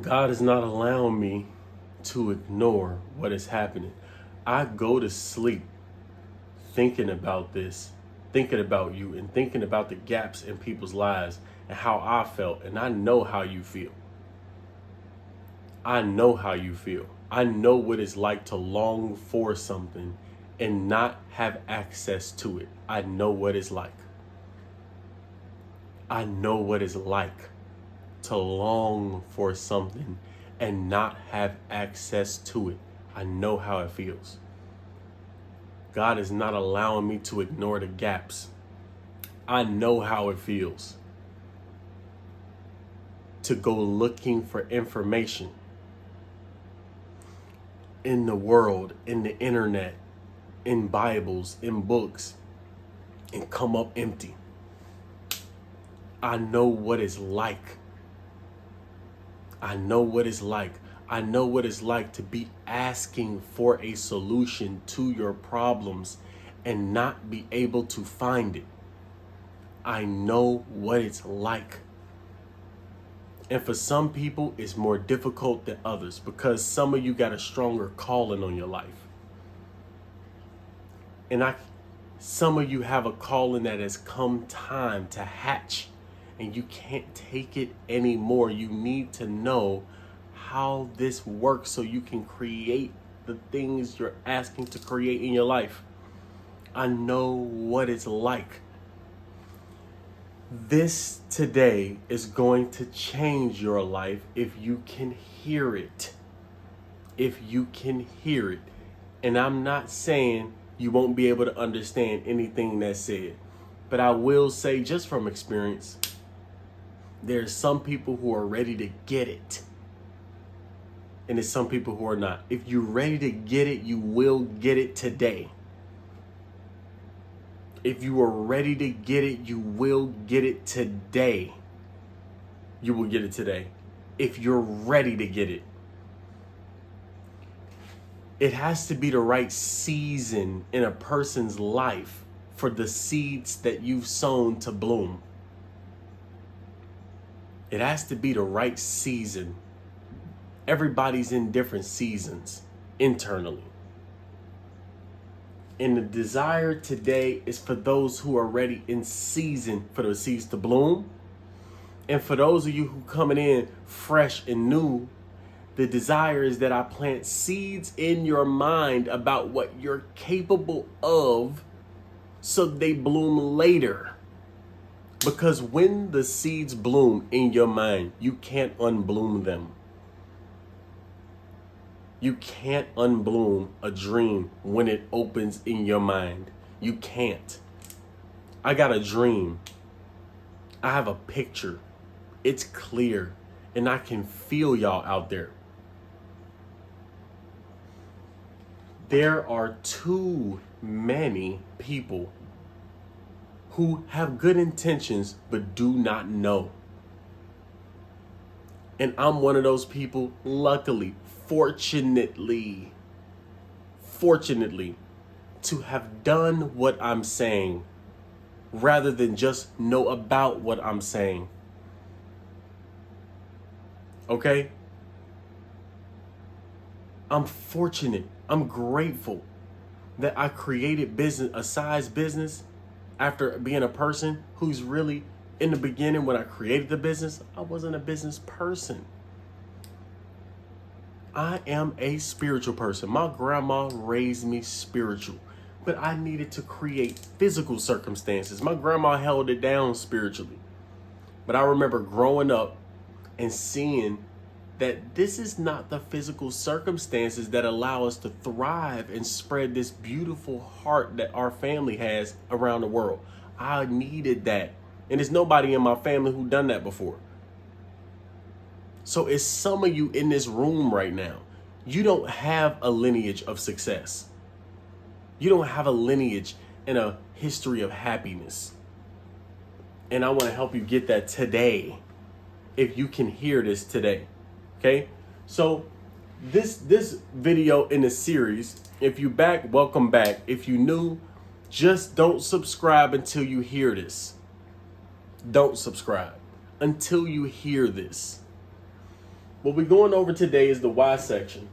God is not allowing me to ignore what is happening. I go to sleep thinking about this, thinking about you, and thinking about the gaps in people's lives and how I felt. And I know how you feel. I know how you feel. I know what it's like to long for something and not have access to it. I know what it's like. I know what it's like to long for something and not have access to it. I know how it feels. God is not allowing me to ignore the gaps. I know how it feels to go looking for information in the world, in the internet, in Bibles, in books, and come up empty. I know what it's like. I know what it's like. I know what it's like to be asking for a solution to your problems and not be able to find it. I know what it's like. And for some people, it's more difficult than others because some of you got a stronger calling on your life. And some of you have a calling that has come time to hatch and you can't take it anymore. You need to know how this works so you can create the things you're asking to create in your life. I know what it's like. This today is going to change your life if you can hear it. If you can hear it. And I'm not saying you won't be able to understand anything that's said. But I will say, just from experience, there's some people who are ready to get it. And there's some people who are not. If you're ready to get it, you will get it today. If you are ready to get it, you will get it today. You will get it today. If you're ready to get it. It has to be the right season in a person's life for the seeds that you've sown to bloom. It has to be the right season. Everybody's in different seasons internally. And the desire today is for those who are ready in season for the seeds to bloom. And for those of you who coming in fresh and new, the desire is that I plant seeds in your mind about what you're capable of so they bloom later. Because when the seeds bloom in your mind, you can't unbloom them. You can't unbloom a dream when it opens in your mind. You can't. I got a dream. I have a picture. It's clear. And I can feel y'all out there. There are too many people who have good intentions but do not know. And I'm one of those people, luckily, fortunately, to have done what I'm saying rather than just know about what I'm saying. Okay? I'm fortunate. I'm grateful that I created a size business after being a person who's really, in the beginning when I created the business, I wasn't a business person. I am a spiritual person. My grandma raised me spiritual, but I needed to create physical circumstances. My grandma held it down spiritually. But I remember growing up and seeing that this is not the physical circumstances that allow us to thrive and spread this beautiful heart that our family has around the world. I needed that. And there's nobody in my family who done that before. So it's some of you in this room right now. You don't have a lineage of success. You don't have a lineage and a history of happiness. And I want to help you get that today. If you can hear this today. Okay, so this video in the series, if you back, welcome back. If you new, just don't subscribe until you hear this. Don't subscribe until you hear this. What we're going over today is the why section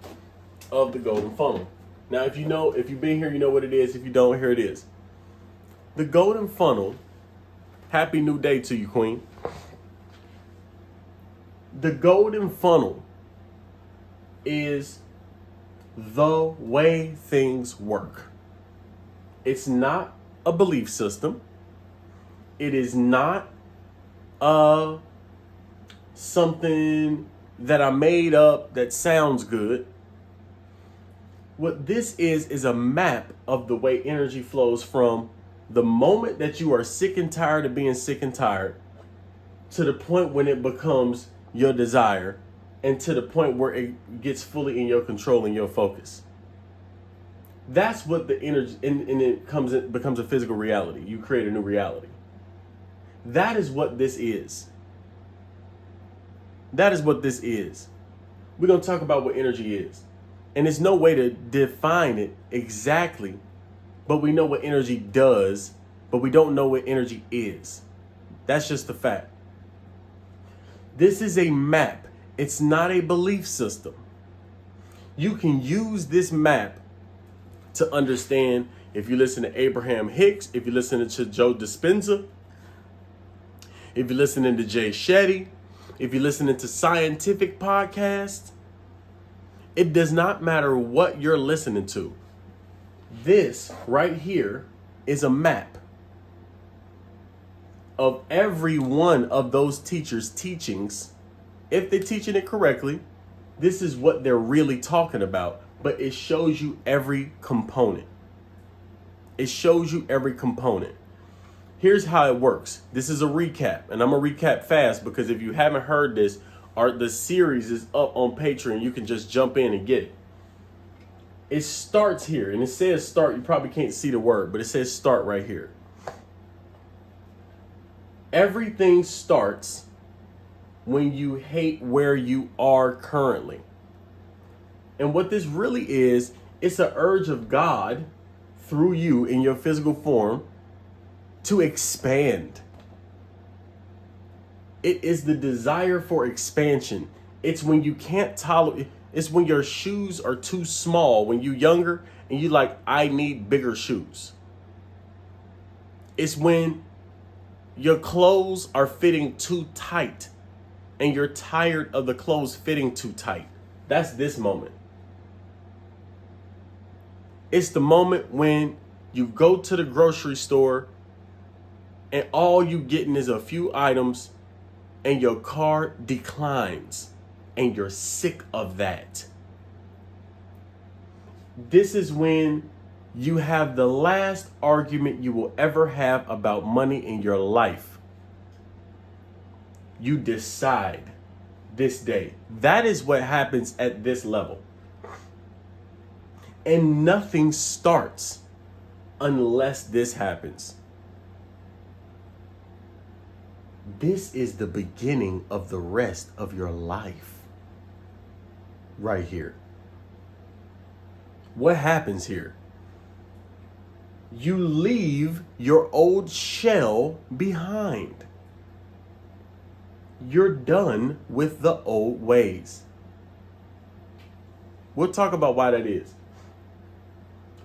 of the golden funnel. Now, if you've been here, you know what it is. If you don't, here it is. The golden funnel. Happy new day to you, Queen. The golden funnel is the way things work. It's not a belief system. It is not something that I made up that sounds good. What this is a map of the way energy flows from the moment that you are sick and tired of being sick and tired to the point when it becomes your desire, and to the point where it gets fully in your control and your focus. That's what the energy, and it becomes a physical reality. You create a new reality. That is what this is. That is what this is. We're going to talk about what energy is. And there's no way to define it exactly, but we know what energy does, but we don't know what energy is. That's just the fact. This is a map. It's not a belief system. You can use this map to understand, if you listen to Abraham Hicks, if you listen to Joe Dispenza, if you're listening to Jay Shetty, if you're listening to scientific podcasts, it does not matter what you're listening to. This right here is a map of every one of those teachers' teachings. If they're teaching it correctly, this is what they're really talking about. But it shows you every component. It shows you every component. Here's how it works. This is a recap, and I'm going to recap fast because if you haven't heard this, the series is up on Patreon. You can just jump in and get it. It starts here, and it says start. You probably can't see the word, but it says start right here. Everything starts when you hate where you are currently. And what this really is, it's an urge of God through you in your physical form to expand. It is the desire for expansion. It's when you can't tolerate, it's when your shoes are too small when you're younger and you like, I need bigger shoes. It's when your clothes are fitting too tight and you're tired of the clothes fitting too tight. That's this moment. It's the moment when you go to the grocery store and all you getting is a few items and your cart declines and you're sick of that. This is when you have the last argument you will ever have about money in your life. You decide this day. That is what happens at this level. And nothing starts unless this happens. This is the beginning of the rest of your life. Right here. What happens here? You leave your old shell behind. You're done with the old ways. We'll talk about why that is.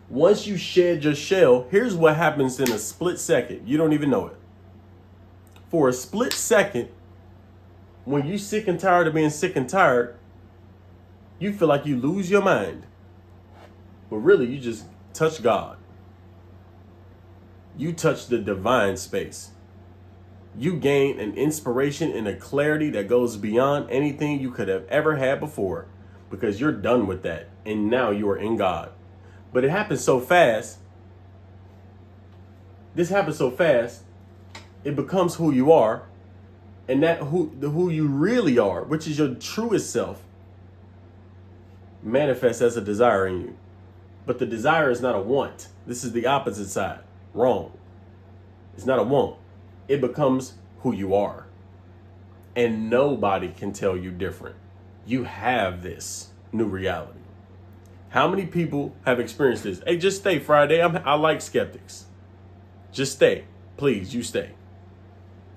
Once you shed your shell, here's what happens in a split second. You don't even know it. For a split second, when you're sick and tired of being sick and tired, you feel like you lose your mind. But really, you just touch God. You touch the divine space. You gain an inspiration and a clarity that goes beyond anything you could have ever had before, because you're done with that. And now you are in God. But it happens so fast. This happens so fast. It becomes who you are. And that who you really are, which is your truest self, manifests as a desire in you. But the desire is not a want. This is the opposite side. Wrong. It's not a want. It becomes who you are. And nobody can tell you different. You have this new reality. How many people have experienced this? Hey, just stay, Friday. I like skeptics. Just stay. Please, you stay.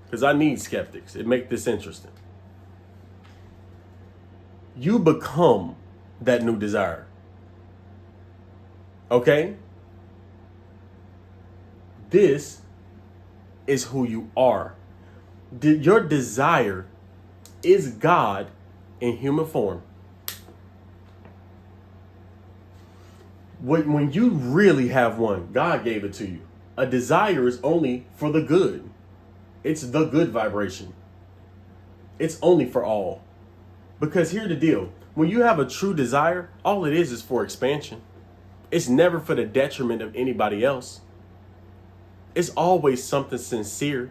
Because I need skeptics. It makes this interesting. You become that new desire. Okay? This is who you are. Your desire is God in human form. When you really have one, God gave it to you. A desire is only for the good. It's the good vibration. It's only for all. Because here's the deal. When you have a true desire, all it is for expansion. It's never for the detriment of anybody else. It's always something sincere.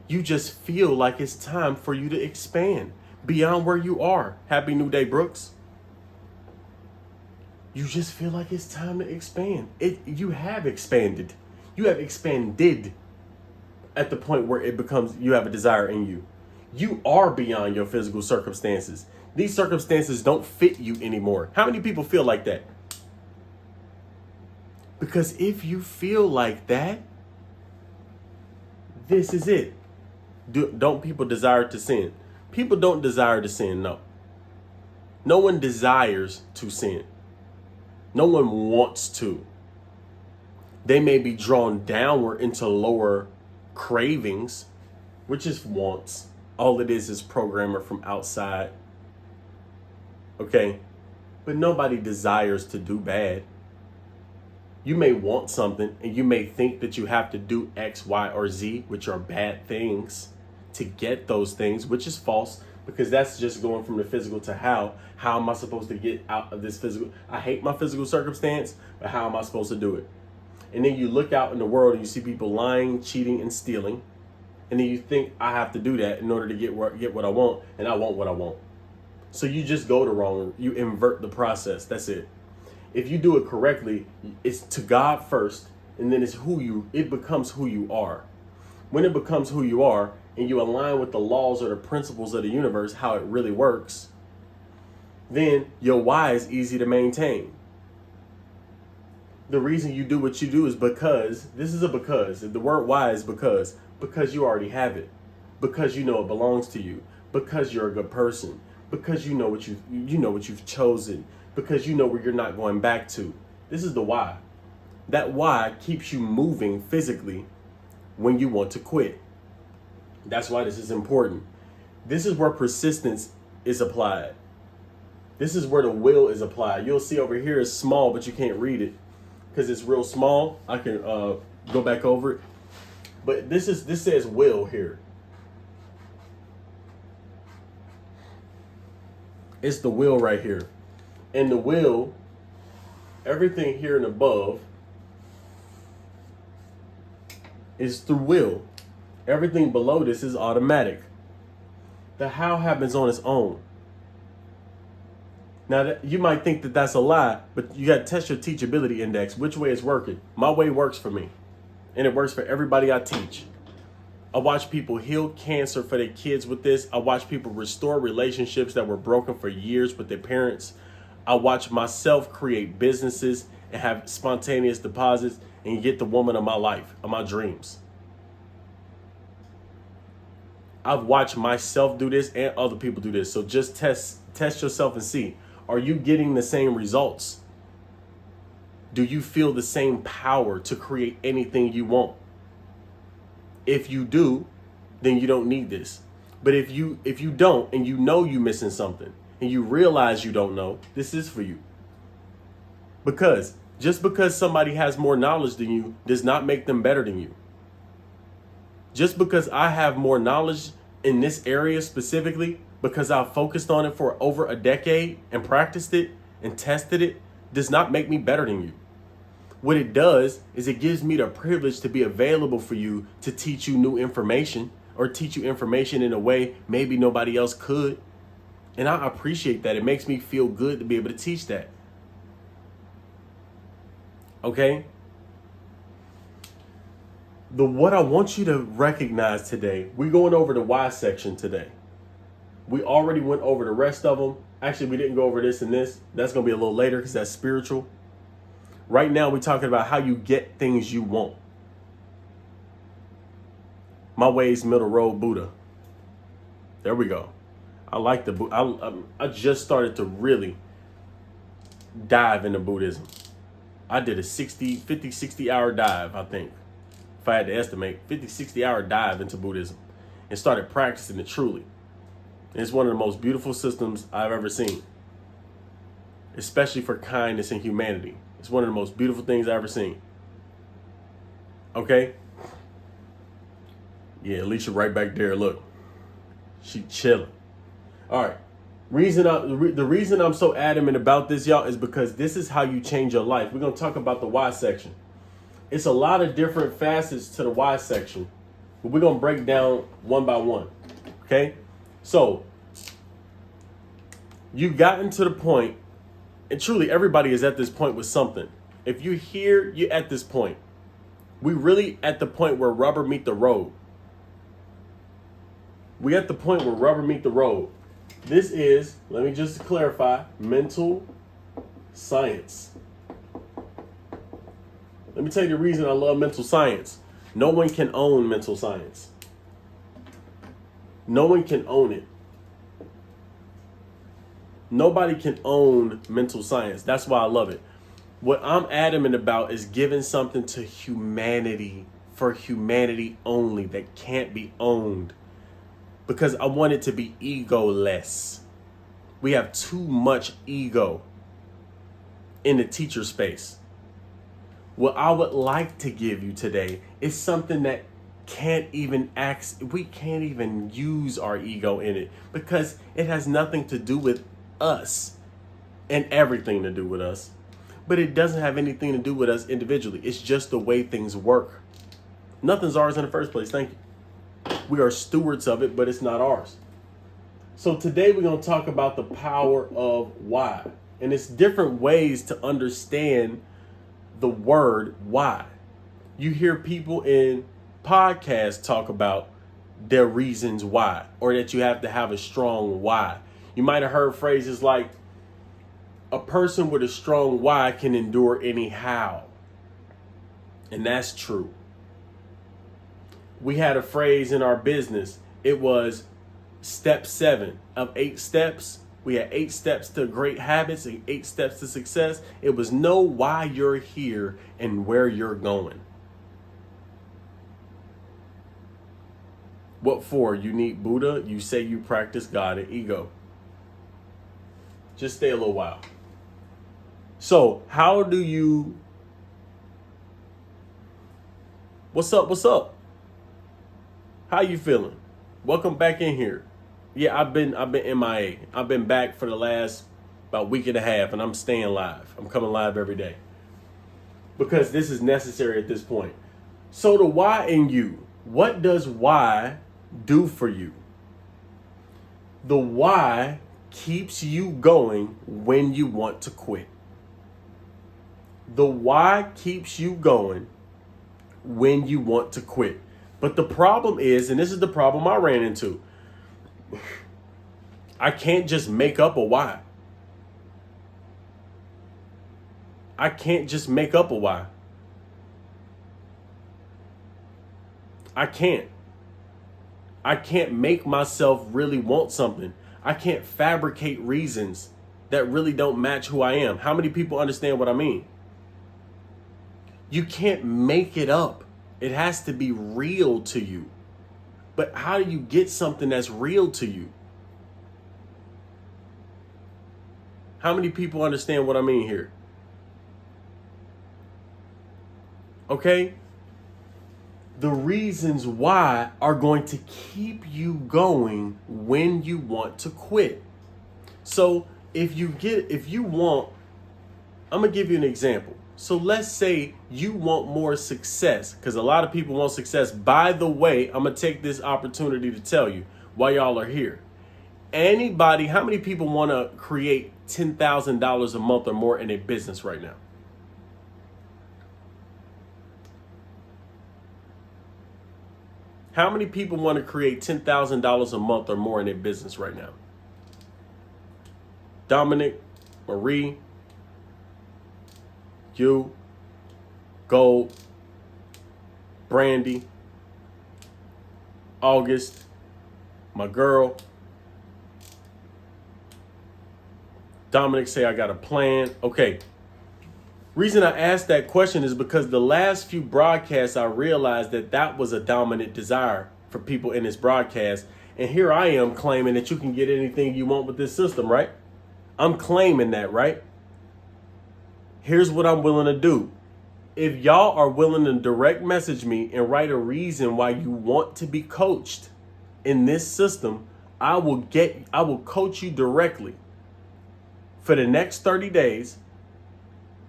You just feel like it's time for you to expand beyond where you are. Happy New Day, Brooks. You just feel like it's time to expand. You have expanded. You have expanded at the point where it becomes you have a desire in you. You are beyond your physical circumstances. These circumstances don't fit you anymore. How many people feel like that? Because if you feel like that, this is it. Don't people desire to sin? People don't desire to sin, no. No one desires to sin. No one wants to. They may be drawn downward into lower cravings, which is wants. All it is programmer from outside. Okay? But nobody desires to do bad. You may want something and you may think that you have to do X, Y, or Z, which are bad things, to get those things, which is false, because that's just going from the physical to how am I supposed to get out of this physical? I hate my physical circumstance, but how am I supposed to do it? And then you look out in the world and you see people lying, cheating, and stealing. And then you think, I have to do that in order to get what I want, and I want what I want. So you just go the wrong, you invert the process. That's it. If you do it correctly, it's to God first, and then it becomes who you are. When it becomes who you are, and you align with the laws or the principles of the universe, how it really works, then your why is easy to maintain. The reason you do what you do is because, this is a because, the word why is because you already have it, because you know it belongs to you, because you're a good person, because you know what you've chosen, because you know where you're not going back to. This is the why. That why keeps you moving physically when you want to quit. That's why this is important. This is where persistence is applied. This is where the will is applied. You'll see over here is small, but you can't read it because it's real small. I can go back over it. But this says will here. It's the will right here. And the will, everything here and above is through will. Everything below this is automatic. The how happens on its own. Now, you might think that that's a lie, but you got to test your teachability index. Which way is working? My way works for me. And it works for everybody I teach. I watch people heal cancer for their kids with this. I watch people restore relationships that were broken for years with their parents. I watch myself create businesses and have spontaneous deposits and get the woman of my life, of my dreams. I've watched myself do this and other people do this. So just test yourself and see. Are you getting the same results? Do you feel the same power to create anything you want? If you do, then you don't need this. But if you don't, and you know you're missing something, and you realize you don't know, this is for you. Because just because somebody has more knowledge than you does not make them better than you. Just because I have more knowledge in this area specifically, because I've focused on it for over a decade and practiced it and tested it, does not make me better than you. What it does is it gives me the privilege to be available for you to teach you new information or teach you information in a way maybe nobody else could. And I appreciate that. It makes me feel good to be able to teach that. Okay? What I want you to recognize today, we're going over the why section today. We already went over the rest of them. Actually, we didn't go over this and this. That's going to be a little later because that's spiritual. Right now, we're talking about how you get things you want. My ways, middle road, Buddha. There we go. I like I just started to really dive into Buddhism. I did a 60 hour dive, I think. If I had to estimate, 50, 60 hour dive into Buddhism and started practicing it truly. And it's one of the most beautiful systems I've ever seen, especially for kindness and humanity. It's one of the most beautiful things I've ever seen. Okay? Yeah, Alicia right back there. Look, she chilling. All right. The reason I'm so adamant about this, y'all, is because this is how you change your life. We're going to talk about the why section. It's a lot of different facets to the why section, but we're going to break down one by one. Okay? So, you gotten to the point, and truly everybody is at this point with something. If you're here, you're at this point. We really at the point where rubber meet the road. We at the point where rubber meet the road. This is, let me just clarify, mental science. Let me tell you the reason I love mental science. No one can own mental science. No one can own it. Nobody can own mental science. That's why I love it. What I'm adamant about is giving something to humanity, for humanity only, that can't be owned. Because I want it to be egoless. We have too much ego in the teacher space. What I would like to give you today is something that we can't even use our ego in it, because it has nothing to do with us and everything to do with us. But it doesn't have anything to do with us individually. It's just the way things work. Nothing's ours in the first place. Thank you. We are stewards of it, but it's not ours. So today we're going to talk about the power of why. And it's different ways to understand the word why. You hear people in podcasts talk about their reasons why, or that you have to have a strong why. You might have heard phrases like, a person with a strong why can endure anyhow. And that's true. We had a phrase in our business. It was step 7 of 8 steps. We had 8 steps to great habits and 8 steps to success. It was know why you're here and where you're going. What for? You need Buddha. You say you practice God and ego. Just stay a little while. So how do you... What's up? What's up? How you feeling? Welcome back in here. Yeah, I've been MIA. I've been back for the last about week and a half, and I'm staying live. I'm coming live every day because this is necessary at this point. So the why in you, what does why do for you? The why keeps you going when you want to quit. The why keeps you going when you want to quit. But the problem is, and this is the problem I ran into, I can't just make up a why. I can't just make up a why. I can't make myself really want something. I can't fabricate reasons that really don't match who I am. How many people understand what I mean? You can't make it up. It has to be real to you. But how do you get something that's real to you? How many people understand what I mean here? Okay? The reasons why are going to keep you going when you want to quit. So if you want, I'm going to give you an example. So let's say you want more success, because a lot of people want success. By the way, I'm going to take this opportunity to tell you why y'all are here. Anybody, how many people want to create $10,000 a month or more in a business right now? How many people want to create $10,000 a month or more in a business right now? Dominic, Marie, you, Gold, Brandy, August, my girl, Dominic say I got a plan. Okay. Reason I asked that question is because the last few broadcasts, I realized that that was a dominant desire for people in this broadcast. And here I am claiming that you can get anything you want with this system, right? I'm claiming that, right? Here's what I'm willing to do. If y'all are willing to direct message me and write a reason why you want to be coached in this system, I will coach you directly for the next 30 days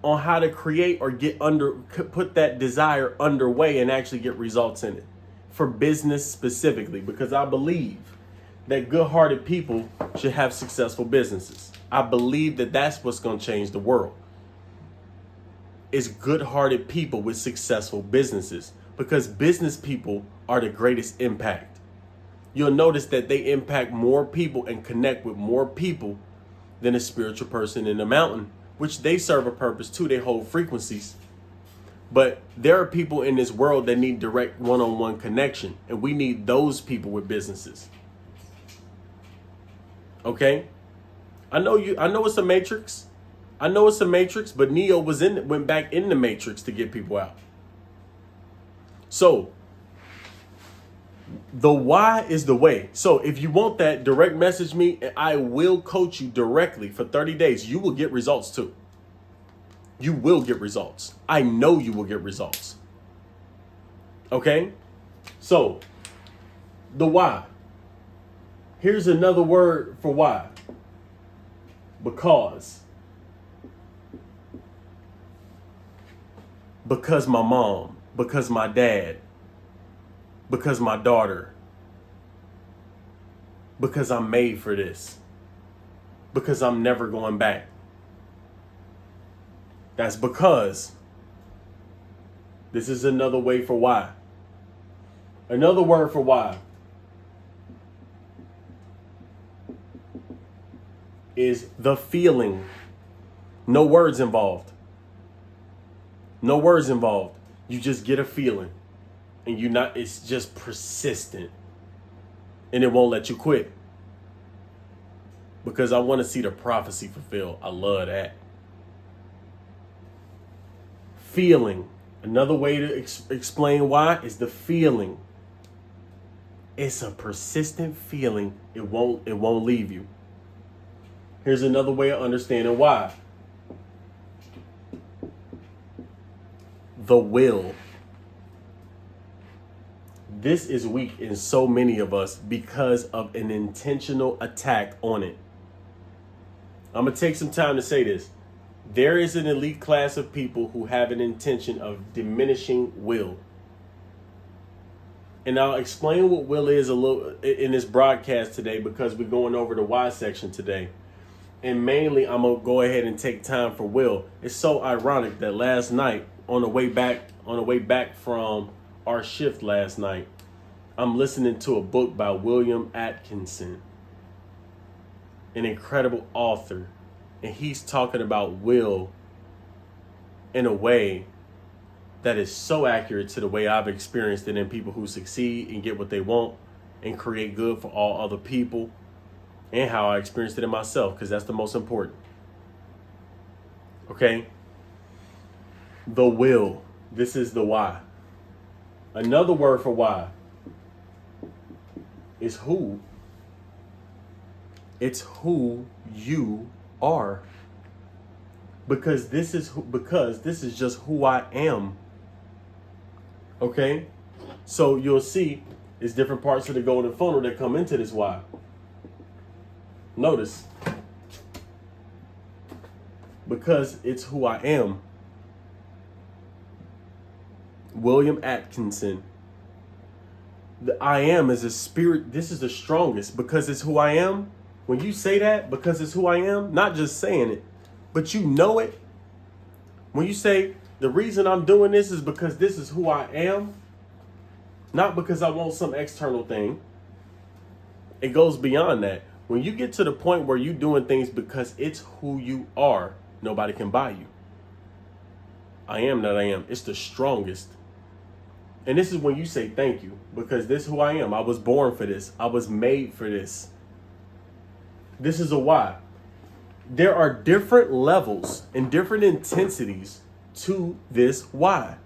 on how to create or put that desire underway and actually get results in it for business specifically, because I believe that good-hearted people should have successful businesses. I believe that that's what's going to change the world. Is good-hearted people with successful businesses, because business people are the greatest impact. You'll notice that they impact more people and connect with more people than a spiritual person in the mountain, which they serve a purpose too. They hold frequencies. But there are people in this world that need direct one-on-one connection, and we need those people with businesses. Okay? I know it's a matrix. I know it's a matrix, but Neo went back in the matrix to get people out. So the why is the way. So if you want that, direct message me and I will coach you directly for 30 days. You will get results too. You will get results. I know you will get results. Okay? So the why. Here's another word for why. Because my mom, because my dad, because my daughter, because I'm made for this, because I'm never going back. That's because. This is another way for why. Another word for why is the feeling. No words involved. No words involved. You just get a feeling. And it's just persistent. And it won't let you quit. Because I want to see the prophecy fulfilled. I love that. Feeling. Another way to explain why is the feeling. It's a persistent feeling. It won't leave you. Here's another way of understanding why. The will. This is weak in so many of us because of an intentional attack on it. I'm going to take some time to say this. There is an elite class of people who have an intention of diminishing will. And I'll explain what will is a little in this broadcast today, because we're going over the why section today. And mainly, I'm going to go ahead and take time for will. It's so ironic that last night, on the way back from our shift last night, I'm listening to a book by William Atkinson, an incredible author. And he's talking about will in a way that is so accurate to the way I've experienced it in people who succeed and get what they want and create good for all other people, and how I experienced it in myself, because that's the most important. Okay? The will. This is the why. Another word for why is who. It's who you are. Because this is just who I am. Okay? So you'll see it's different parts of the golden funnel that come into this why. Notice. Because it's who I am. William Atkinson. The I am is a spirit. This is the strongest because it's who I am. When you say that, because it's who I am, not just saying it, but you know it. When you say the reason I'm doing this is because this is who I am, not because I want some external thing. It goes beyond that. When you get to the point where you're doing things because it's who you are, nobody can buy you. I am that I am. It's the strongest. And this is when you say thank you, because this is who I am. I was born for this. I was made for this. This is a why. There are different levels and different intensities to this why.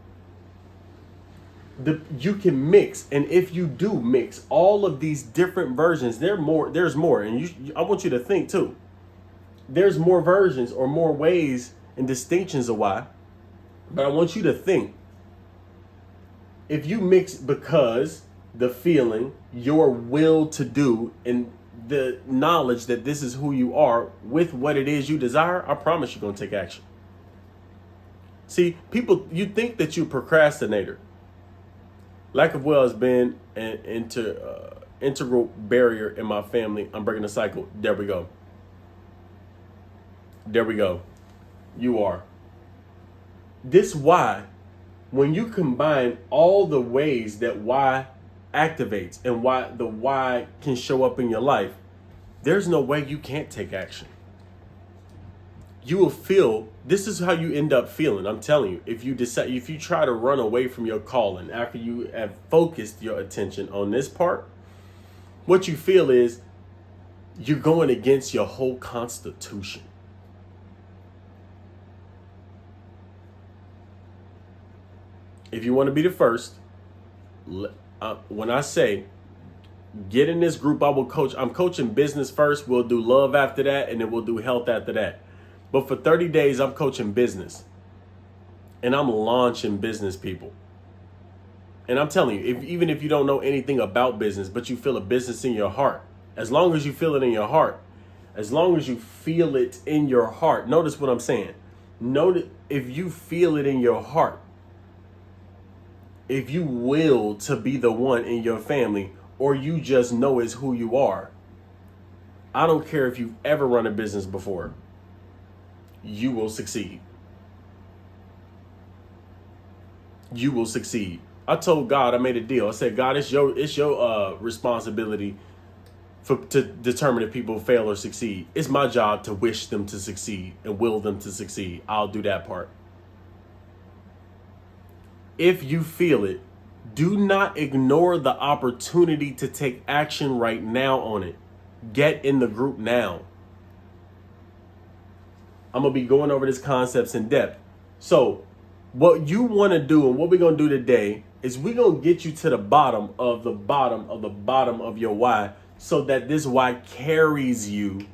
You can mix, and if you do mix all of these different versions, there's more, and I want you to think too. There's more versions or more ways and distinctions of why, but I want you to think. If you mix because, the feeling, your will to do, and the knowledge that this is who you are with what it is you desire, I promise you're going to take action. See, people, you think that you're a procrastinator. Lack of will has been an integral barrier in my family. I'm breaking the cycle. There we go. There we go. You are. This why, when you combine all the ways that why activates and why the why can show up in your life, there's no way you can't take action. You will feel, this is how you end up feeling. I'm telling you, if you try to run away from your calling after you have focused your attention on this part, what you feel is you're going against your whole constitution. If you want to be the first, when I say get in this group, I will coach. I'm coaching business first. We'll do love after that, and then we'll do health after that. But for 30 days, I'm coaching business. And I'm launching business people. And I'm telling you, even if you don't know anything about business, but you feel a business in your heart, as long as you feel it in your heart, notice what I'm saying. Notice if you feel it in your heart, if you will to be the one in your family, or you just know it's who you are, I don't care if you've ever run a business before, you will succeed. You will succeed. I told God, I made a deal. I said, God, it's your responsibility to determine if people fail or succeed. It's my job to wish them to succeed and will them to succeed. I'll do that part. If you feel it, do not ignore the opportunity to take action right now on it. Get in the group now. I'm going to be going over these concepts in depth. So what you want to do and what we're going to do today is we're going to get you to the bottom of the bottom of the bottom of your why, so that this why carries you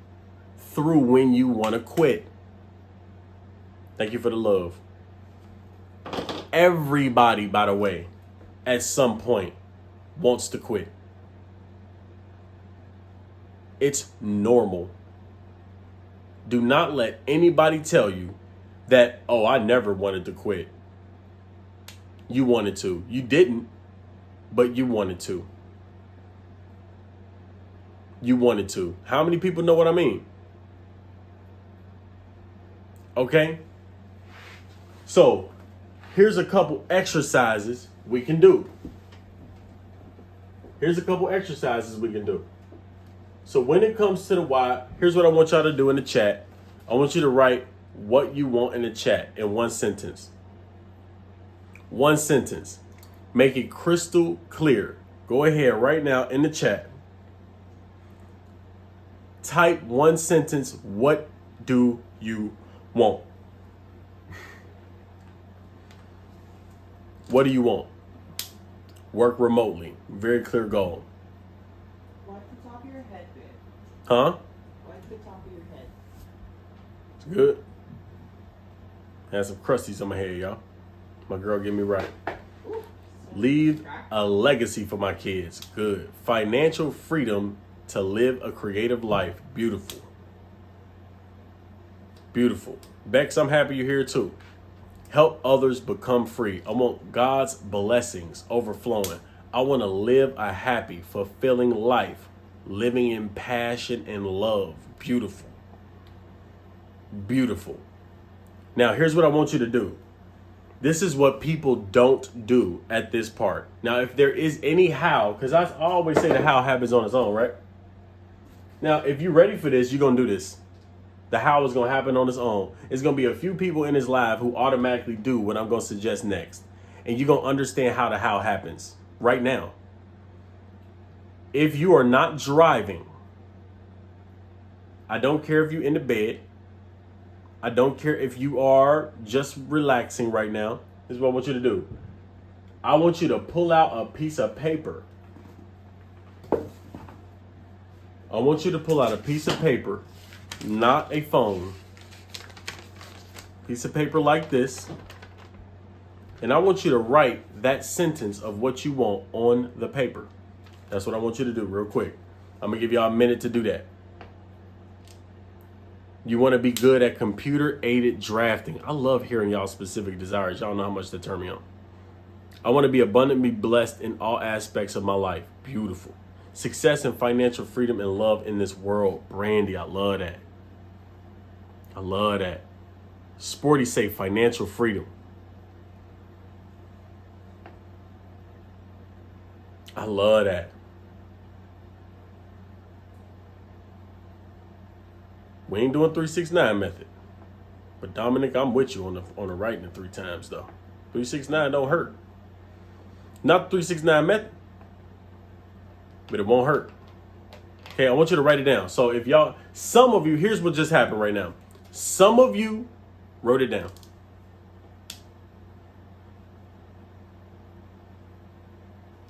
through when you want to quit. Thank you for the love. Everybody, by the way, at some point wants to quit. It's normal. Do not let anybody tell you that, oh, I never wanted to quit. You wanted to. You didn't, but you wanted to. You wanted to. How many people know what I mean? Okay? So, here's a couple exercises we can do. So when it comes to the why, here's what I want y'all to do in the chat. I want you to write what you want in the chat in one sentence. One sentence. Make it crystal clear. Go ahead right now in the chat. Type one sentence. What do you want? What do you want? Work remotely. Very clear goal. Wipe the top of your head, babe. Huh? Wipe the top of your head. It's good. Had some crusties on my head, y'all. My girl get me right. Ooh, Leave a legacy for my kids. Good. Financial freedom to live a creative life. Beautiful. Beautiful. Bex, I'm happy you're here too. Help others become free. I want God's blessings overflowing. I want to live a happy, fulfilling life, living in passion and love. Beautiful. Beautiful. Now, here's what I want you to do. This is what people don't do at this part. Now, if there is any how, because I always say the how happens on its own, right? Now, if you're ready for this, you're going to do this. The how is going to happen on its own. It's going to be a few people in this live who automatically do what I'm going to suggest next. And you're going to understand how the how happens right now. If you are not driving, I don't care if you're in the bed, I don't care if you are just relaxing right now. This is what I want you to do. I want you to pull out a piece of paper. I want you to pull out a piece of paper, not a phone. Piece of paper like this. And I want you to write that sentence of what you want on the paper. That's what I want you to do real quick. I'm going to give y'all a minute to do that. You want to be good at computer-aided drafting. I love hearing y'all specific desires. Y'all know how much they turn me on. I want to be abundantly blessed in all aspects of my life. Beautiful. Success and financial freedom and love in this world. Brandy, I love that. I love that. Sporty say financial freedom. I love that. We ain't doing 369 method. But Dominic, I'm with you on the writing it 3 times though. 369 don't hurt. Not the 369 method. But it won't hurt. Okay, I want you to write it down. So if y'all, some of you, here's what just happened right now. Some of you wrote it down.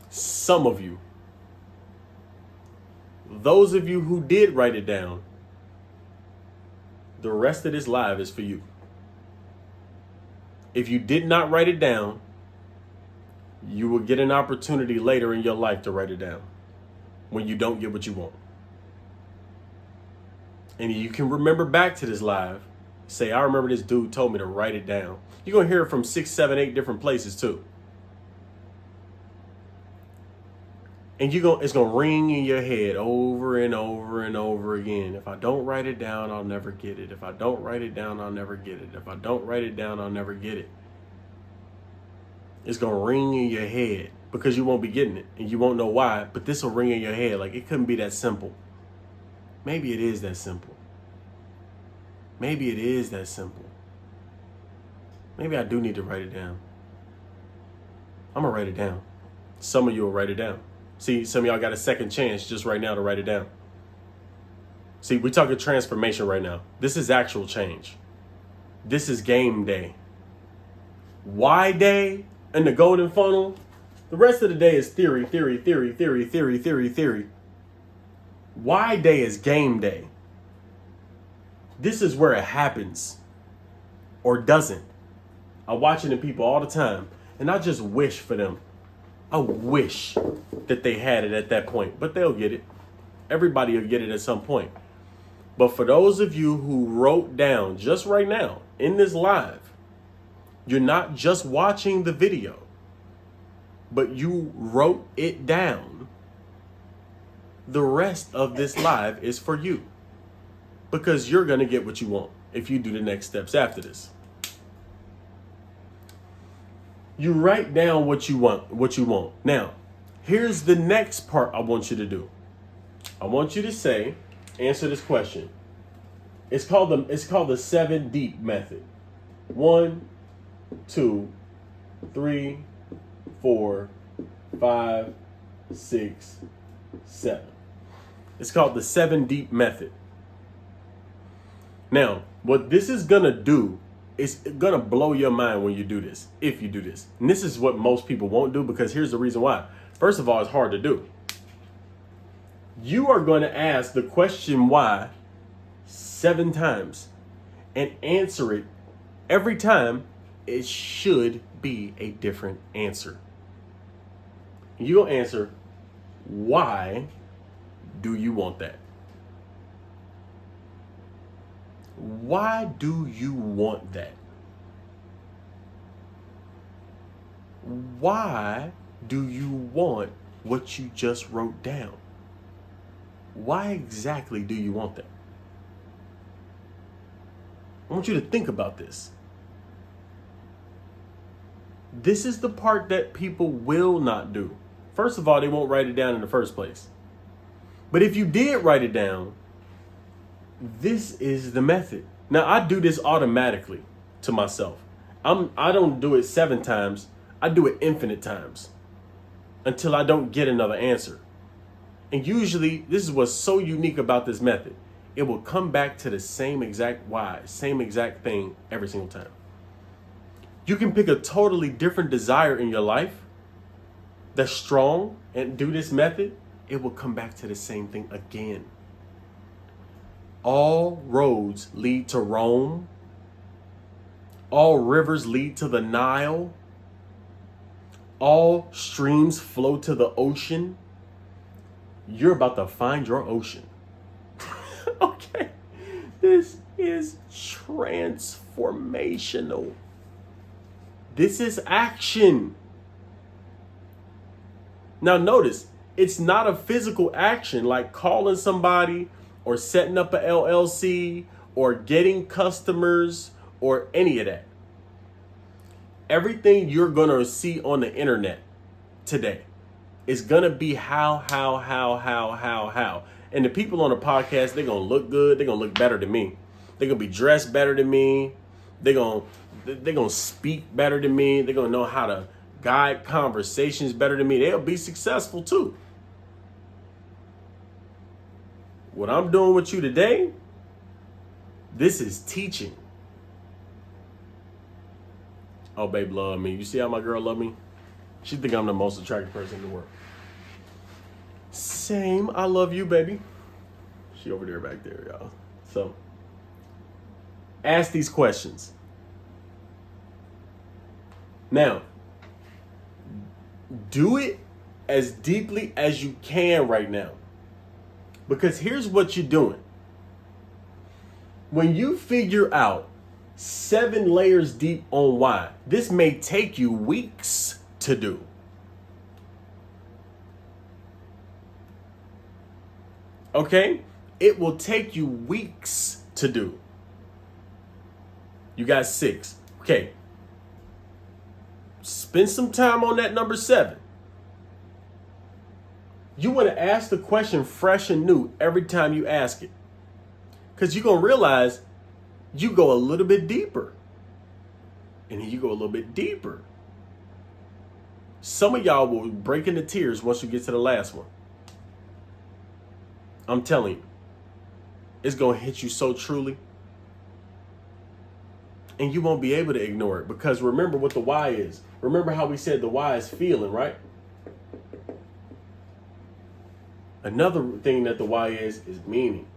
Some of you. Those of you who did write it down, the rest of this live is for you. If you did not write it down, you will get an opportunity later in your life to write it down when you don't get what you want. And you can remember back to this live, say, I remember this dude told me to write it down. You're going to hear it from 6, 7, 8 different places too. And it's going to ring in your head over and over and over again. If I don't write it down, I'll never get it. If I don't write it down, I'll never get it. If I don't write it down, I'll never get it. It's going to ring in your head because you won't be getting it and you won't know why, but this will ring in your head like it couldn't be that simple. Maybe it is that simple. Maybe it is that simple. Maybe I do need to write it down. I'm going to write it down. Some of you will write it down. See, some of y'all got a second chance just right now to write it down. See, we're talking transformation right now. This is actual change. This is game day. Why day and the golden funnel? The rest of the day is theory. Why day is game day. This is where it happens or doesn't. I watch it in people all the time, and I just wish for them. I wish that they had it at that point, but they'll get it. Everybody will get it at some point. But for those of you who wrote down just right now in this live, you're not just watching the video, but you wrote it down. The rest of this live is for you because you're going to get what you want if you do the next steps after this. You write down what you want. Now, here's the next part I want you to do. I want you to answer this question. It's called the 7 deep method. 1, 2, 3, 4, 5, 6, 7. It's called the 7 deep method. Now, what this is gonna do, it's gonna blow your mind when you do this, if you do this. And this is what most people won't do because here's the reason why. First of all, it's hard to do. You are going to ask the question why 7 times and answer it every time. It should be a different answer. You're going to answer, why do you want that? Why do you want that? Why do you want what you just wrote down? Why exactly do you want that? I want you to think about this. This is the part that people will not do. First of all, they won't write it down in the first place. But if you did write it down, this is the method. Now, I do this automatically to myself. I don't do it 7 times. I do it infinite times until I don't get another answer. And usually, this is what's so unique about this method. it will come back to the same exact why, same exact thing every single time. You can pick a totally different desire in your life that's strong and do this method, it will come back to the same thing again. All roads lead to Rome. All rivers lead to the Nile. All streams flow to the ocean. You're about to find your ocean. Okay. This is transformational. This is action. Now notice, it's not a physical action like calling somebody or setting up an LLC or getting customers or any of that. Everything you're going to see on the internet today is going to be how. And the people on the podcast, they're going to look good. They're going to look better than me. They're going to be dressed better than me. They're going to speak better than me. They're going to know how to guide conversations better than me. They'll be successful too. What I'm doing with you today, this is teaching. Oh, babe, love me. You see how my girl love me? She think I'm the most attractive person in the world. Same. I love you, baby. She over there back there, y'all. So, ask these questions. Now, do it as deeply as you can right now. Because here's what you're doing. When you figure out 7 layers deep on why, this may take you weeks to do. Okay? It will take you weeks to do. You got 6. Okay. Spend some time on that number 7. You want to ask the question fresh and new every time you ask it. Because you're going to realize you go a little bit deeper. And then you go a little bit deeper. Some of y'all will break into tears once you get to the last one. I'm telling you. It's going to hit you so truly. And you won't be able to ignore it. Because remember what the why is. Remember how we said the why is feeling, right? Another thing that the why is meaning.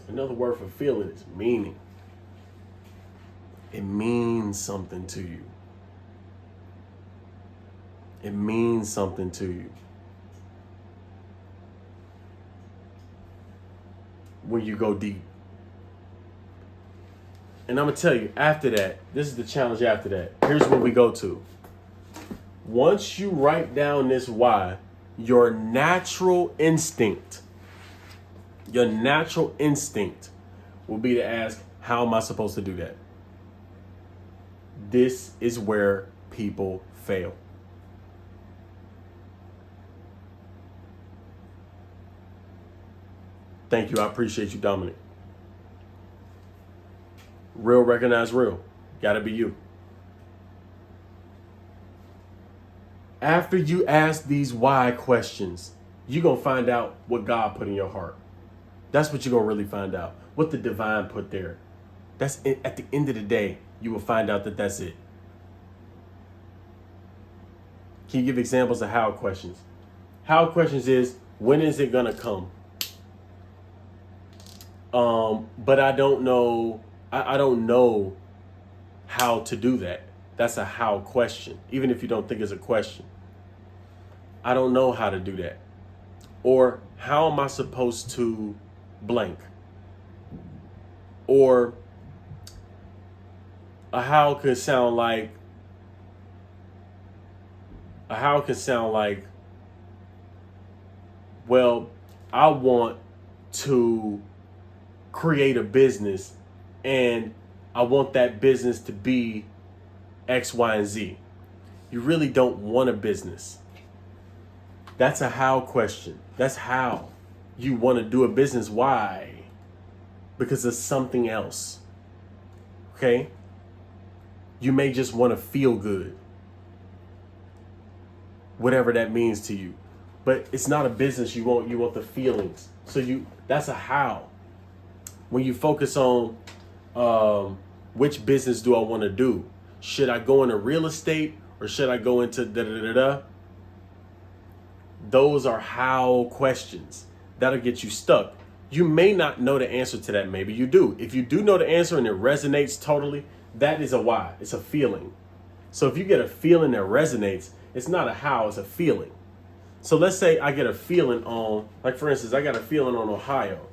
Another word for feeling is meaning. It means something to you. It means something to you. When you go deep. And I'm going to tell you, after that, this is the challenge after that. Here's what we go to. Once you write down this why, your natural instinct will be to ask, how am I supposed to do that? This is where people fail. Thank you. I appreciate you, Dominic. Real recognize real. Gotta be you. After you ask these why questions, you're going to find out what God put in your heart. That's what you're going to really find out. What the divine put there. That's it. At the end of the day, you will find out that that's it. Can you give examples of how questions? How questions is, when is it going to come? But I don't know. I don't know how to do that. That's a how question, even if you don't think it's a question. I don't know how to do that. Or how am I supposed to blank? Or a how could sound like, well, I want to create a business and I want that business to be X, Y, and Z. You really don't want a business. That's a how question. That's how you want to do a business. Why? Because of something else. Okay? You may just want to feel good. Whatever that means to you. But it's not a business you want the feelings. So that's a how. When you focus on which business do I want to do? Should I go into real estate or should I go into da da da da? Those are how questions that'll get you stuck. You may not know the answer to that. Maybe you do. If you do know the answer and it resonates totally, that is a why. It's a feeling. So if you get a feeling that resonates, it's not a how, it's a feeling. So let's say I get a feeling on, like for instance, I got a feeling on Ohio.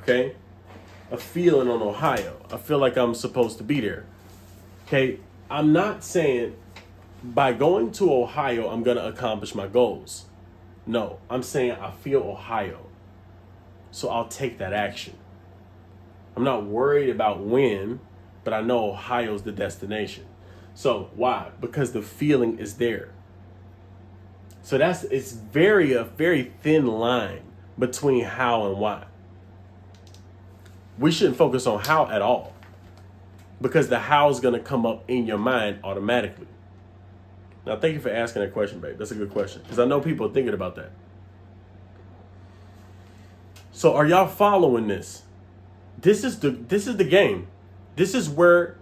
Okay? A feeling on Ohio. I feel like I'm supposed to be there. Okay? I'm not saying by going to Ohio, I'm going to accomplish my goals. No, I'm saying I feel Ohio. So I'll take that action. I'm not worried about when, but I know Ohio's the destination. So why? Because the feeling is there. So it's a very thin line between how and why. We shouldn't focus on how at all, because the how is going to come up in your mind automatically. Now, thank you for asking that question, babe. That's a good question, because I know people are thinking about that. So are y'all following this? This is the game. This is where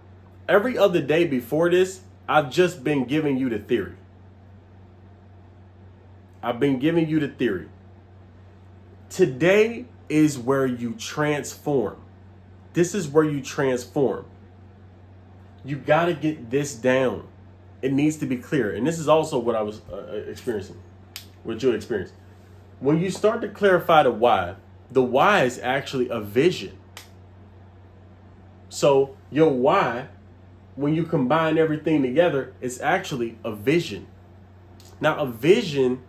every other day before this, I've just been giving you the theory. I've been giving you the theory. Today is where you transform. This is where you transform. You got to get this down. It needs to be clear. And this is also what I was experiencing, what you experienced. When you start to clarify the why is actually a vision. So your why, when you combine everything together, it's actually a vision. Now, a vision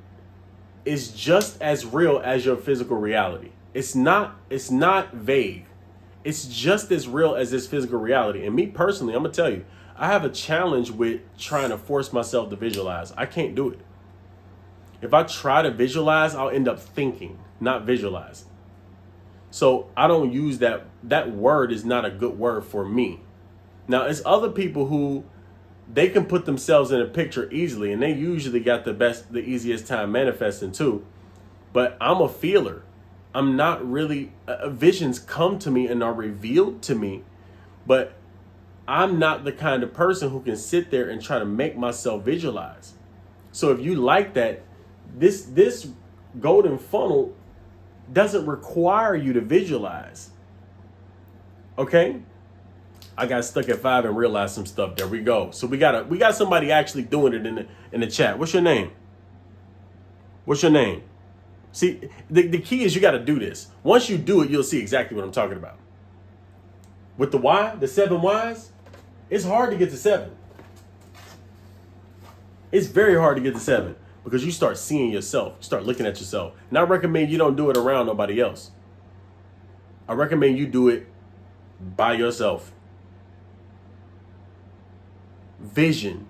is just as real as your physical reality. It's not vague. It's just as real as this physical reality. And me personally, I'm going to tell you, I have a challenge with trying to force myself to visualize. I can't do it. If I try to visualize, I'll end up thinking, not visualizing. So I don't use that word is not a good word for me. Now, it's other people who they can put themselves in a picture easily, and they usually got the easiest time manifesting too. But I'm a feeler. I'm not really, visions come to me and are revealed to me, but I'm not the kind of person who can sit there and try to make myself visualize. So if you like that, this golden funnel doesn't require you to visualize. Okay? I got stuck at 5 and realized some stuff. There we go. So we got somebody actually doing it in the chat. What's your name? What's your name? See, the key is you got to do this. Once you do it, you'll see exactly what I'm talking about. With the why, the 7 whys, it's hard to get to 7. It's very hard to get to 7 because you start seeing yourself, you start looking at yourself. And I recommend you don't do it around nobody else. I recommend you do it by yourself. Vision.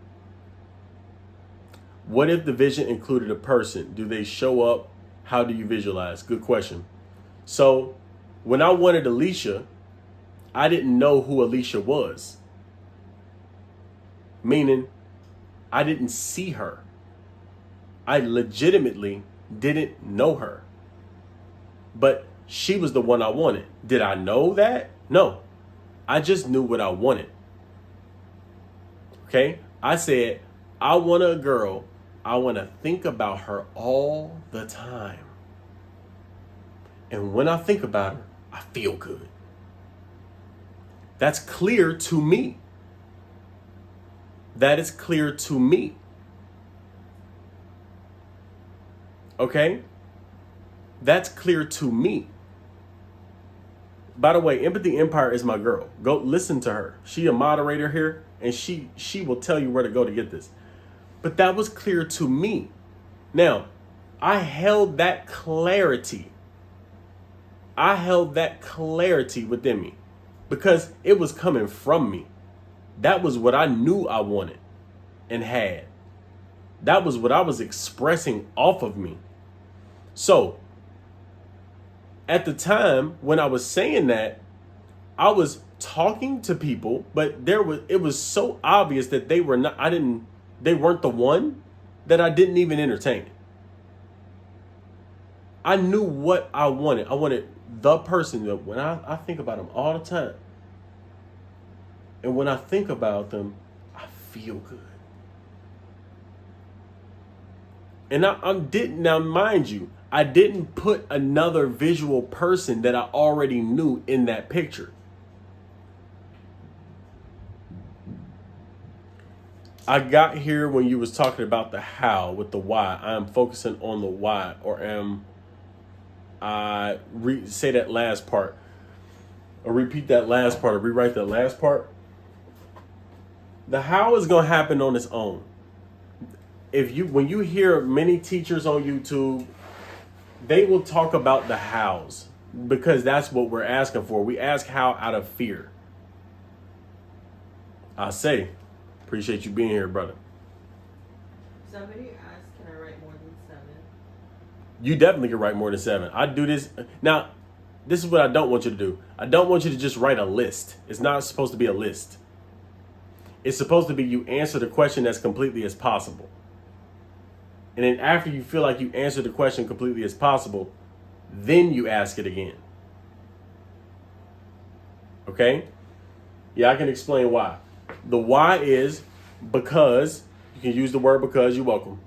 What if the vision included a person? Do they show up? How do you visualize? Good question. So when I wanted Alicia, I didn't know who Alicia was. Meaning, I didn't see her. I legitimately didn't know her. But she was the one I wanted. Did I know that? No. I just knew what I wanted. Okay? I said, I want a girl. I want to think about her all the time. And when I think about her, I feel good. That's clear to me. That is clear to me. Okay? That's clear to me. By the way, Empathy Empire is my girl. Go listen to her. She a moderator here, and she will tell you where to go to get this. But that was clear to me. Now, I held that clarity. I held that clarity within me because it was coming from me. That was what I knew I wanted and had. That was what I was expressing off of me. So, at the time when I was saying that, I was talking to people, but it was so obvious that they weren't the one that I didn't even entertain it. I knew what I wanted. I wanted the person that when I think about them all the time, and when I think about them, I feel good. And I didn't, now mind you, I didn't put another visual person that I already knew in that picture. I got here when you was talking about the how with the why. I am focusing on the why, or am I say that last part, or repeat that last part, or rewrite that last part. The how is going to happen on its own. When you hear many teachers on YouTube, they will talk about the hows because that's what we're asking for. We ask how out of fear. I say, appreciate you being here, brother. Somebody asked, can I write more than 7? You definitely can write more than 7. I do this. Now, this is what I don't want you to do. I don't want you to just write a list. It's not supposed to be a list. It's supposed to be you answer the question as completely as possible. And then after you feel like you answered the question completely as possible, then you ask it again. Okay? Yeah, I can explain why. The why is because. You can use the word because. You're welcome.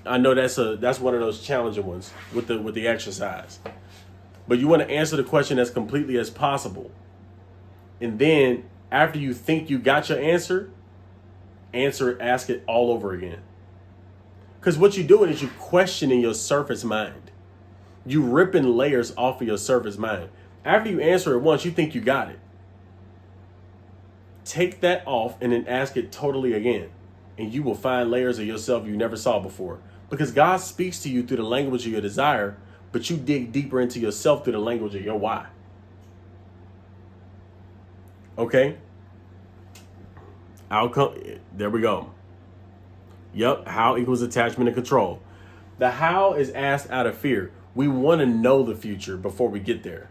I know that's one of those challenging ones with the exercise. But you want to answer the question as completely as possible. And then after you think you got your answer it, ask it all over again. Because what you're doing is you're questioning your surface mind. You ripping layers off of your surface mind. After you answer it once, you think you got it. Take that off and then ask it totally again. And you will find layers of yourself you never saw before. Because God speaks to you through the language of your desire, but you dig deeper into yourself through the language of your why. Okay? Outcome. There we go. Yep. How equals attachment and control. The how is asked out of fear. We want to know the future before we get there.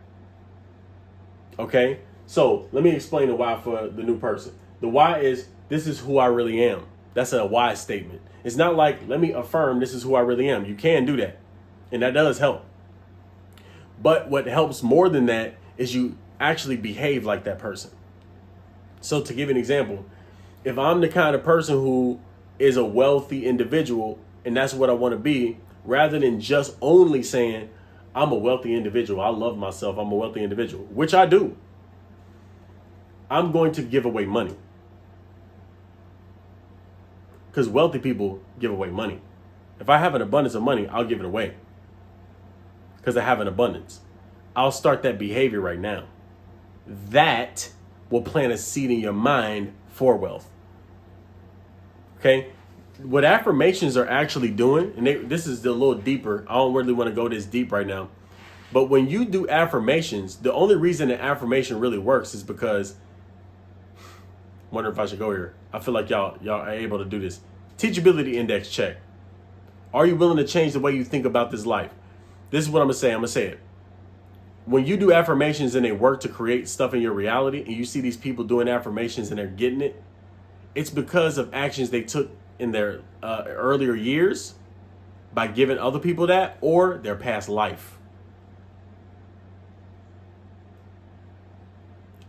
Okay? So let me explain the why for the new person. The why is, this is who I really am. That's a why statement. It's not like, let me affirm this is who I really am. You can do that. And that does help. But what helps more than that is you actually behave like that person. So to give an example, if I'm the kind of person who is a wealthy individual and that's what I want to be, rather than just only saying, I'm a wealthy individual, I love myself, I'm a wealthy individual, which I do, I'm going to give away money. Because wealthy people give away money. If I have an abundance of money, I'll give it away. Because I have an abundance. I'll start that behavior right now. That will plant a seed in your mind for wealth. Okay? What affirmations are actually doing, and this is a little deeper. I don't really want to go this deep right now. But when you do affirmations, the only reason an affirmation really works is because, wonder if I should go here. I feel like y'all are able to do this. Teachability index check. Are you willing to change the way you think about this life? This is what I'm going to say. I'm going to say it. When you do affirmations and they work to create stuff in your reality, and you see these people doing affirmations and they're getting it, it's because of actions they took in their earlier years by giving other people that, or their past life.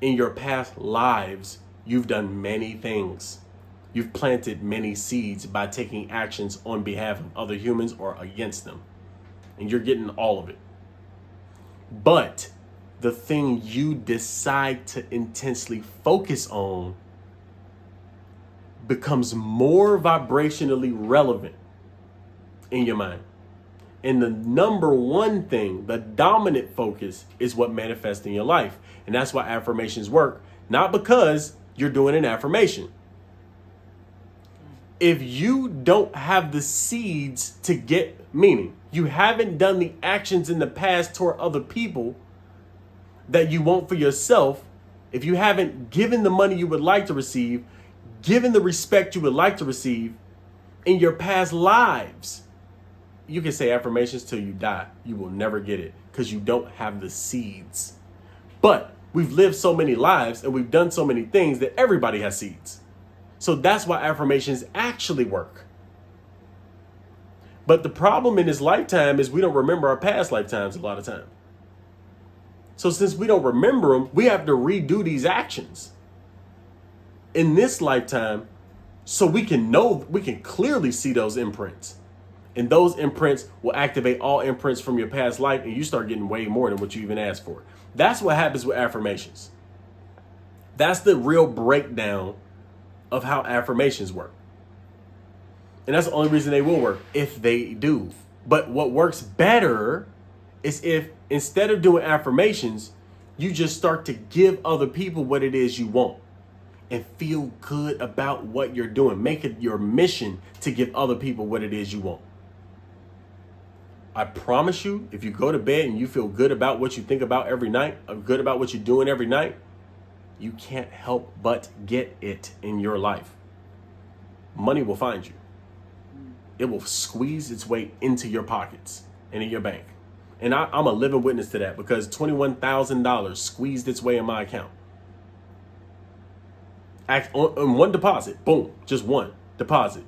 In your past lives, you've done many things. You've planted many seeds by taking actions on behalf of other humans or against them. And you're getting all of it. But the thing you decide to intensely focus on becomes more vibrationally relevant in your mind. And the number one thing, the dominant focus, is what manifests in your life. And that's why affirmations work. Not because you're doing an affirmation. If you don't have the seeds to get, meaning you haven't done the actions in the past toward other people that you want for yourself, if you haven't given the money you would like to receive, given the respect you would like to receive in your past lives, you can say affirmations till you die. You will never get it because you don't have the seeds. But we've lived so many lives and we've done so many things that everybody has seeds. So that's why affirmations actually work. But the problem in this lifetime is we don't remember our past lifetimes a lot of time. So since we don't remember them, we have to redo these actions in this lifetime so we can clearly see those imprints. And those imprints will activate all imprints from your past life, and you start getting way more than what you even asked for. That's what happens with affirmations. That's the real breakdown of how affirmations work. And that's the only reason they will work, if they do. But what works better is if instead of doing affirmations, you just start to give other people what it is you want and feel good about what you're doing. Make it your mission to give other people what it is you want. I promise you, if you go to bed and you feel good about what you think about every night, or good about what you're doing every night, you can't help but get it in your life. Money will find you. It will squeeze its way into your pockets and in your bank. And I'm a living witness to that, because $21,000 squeezed its way in my account. On one deposit, boom, just one deposit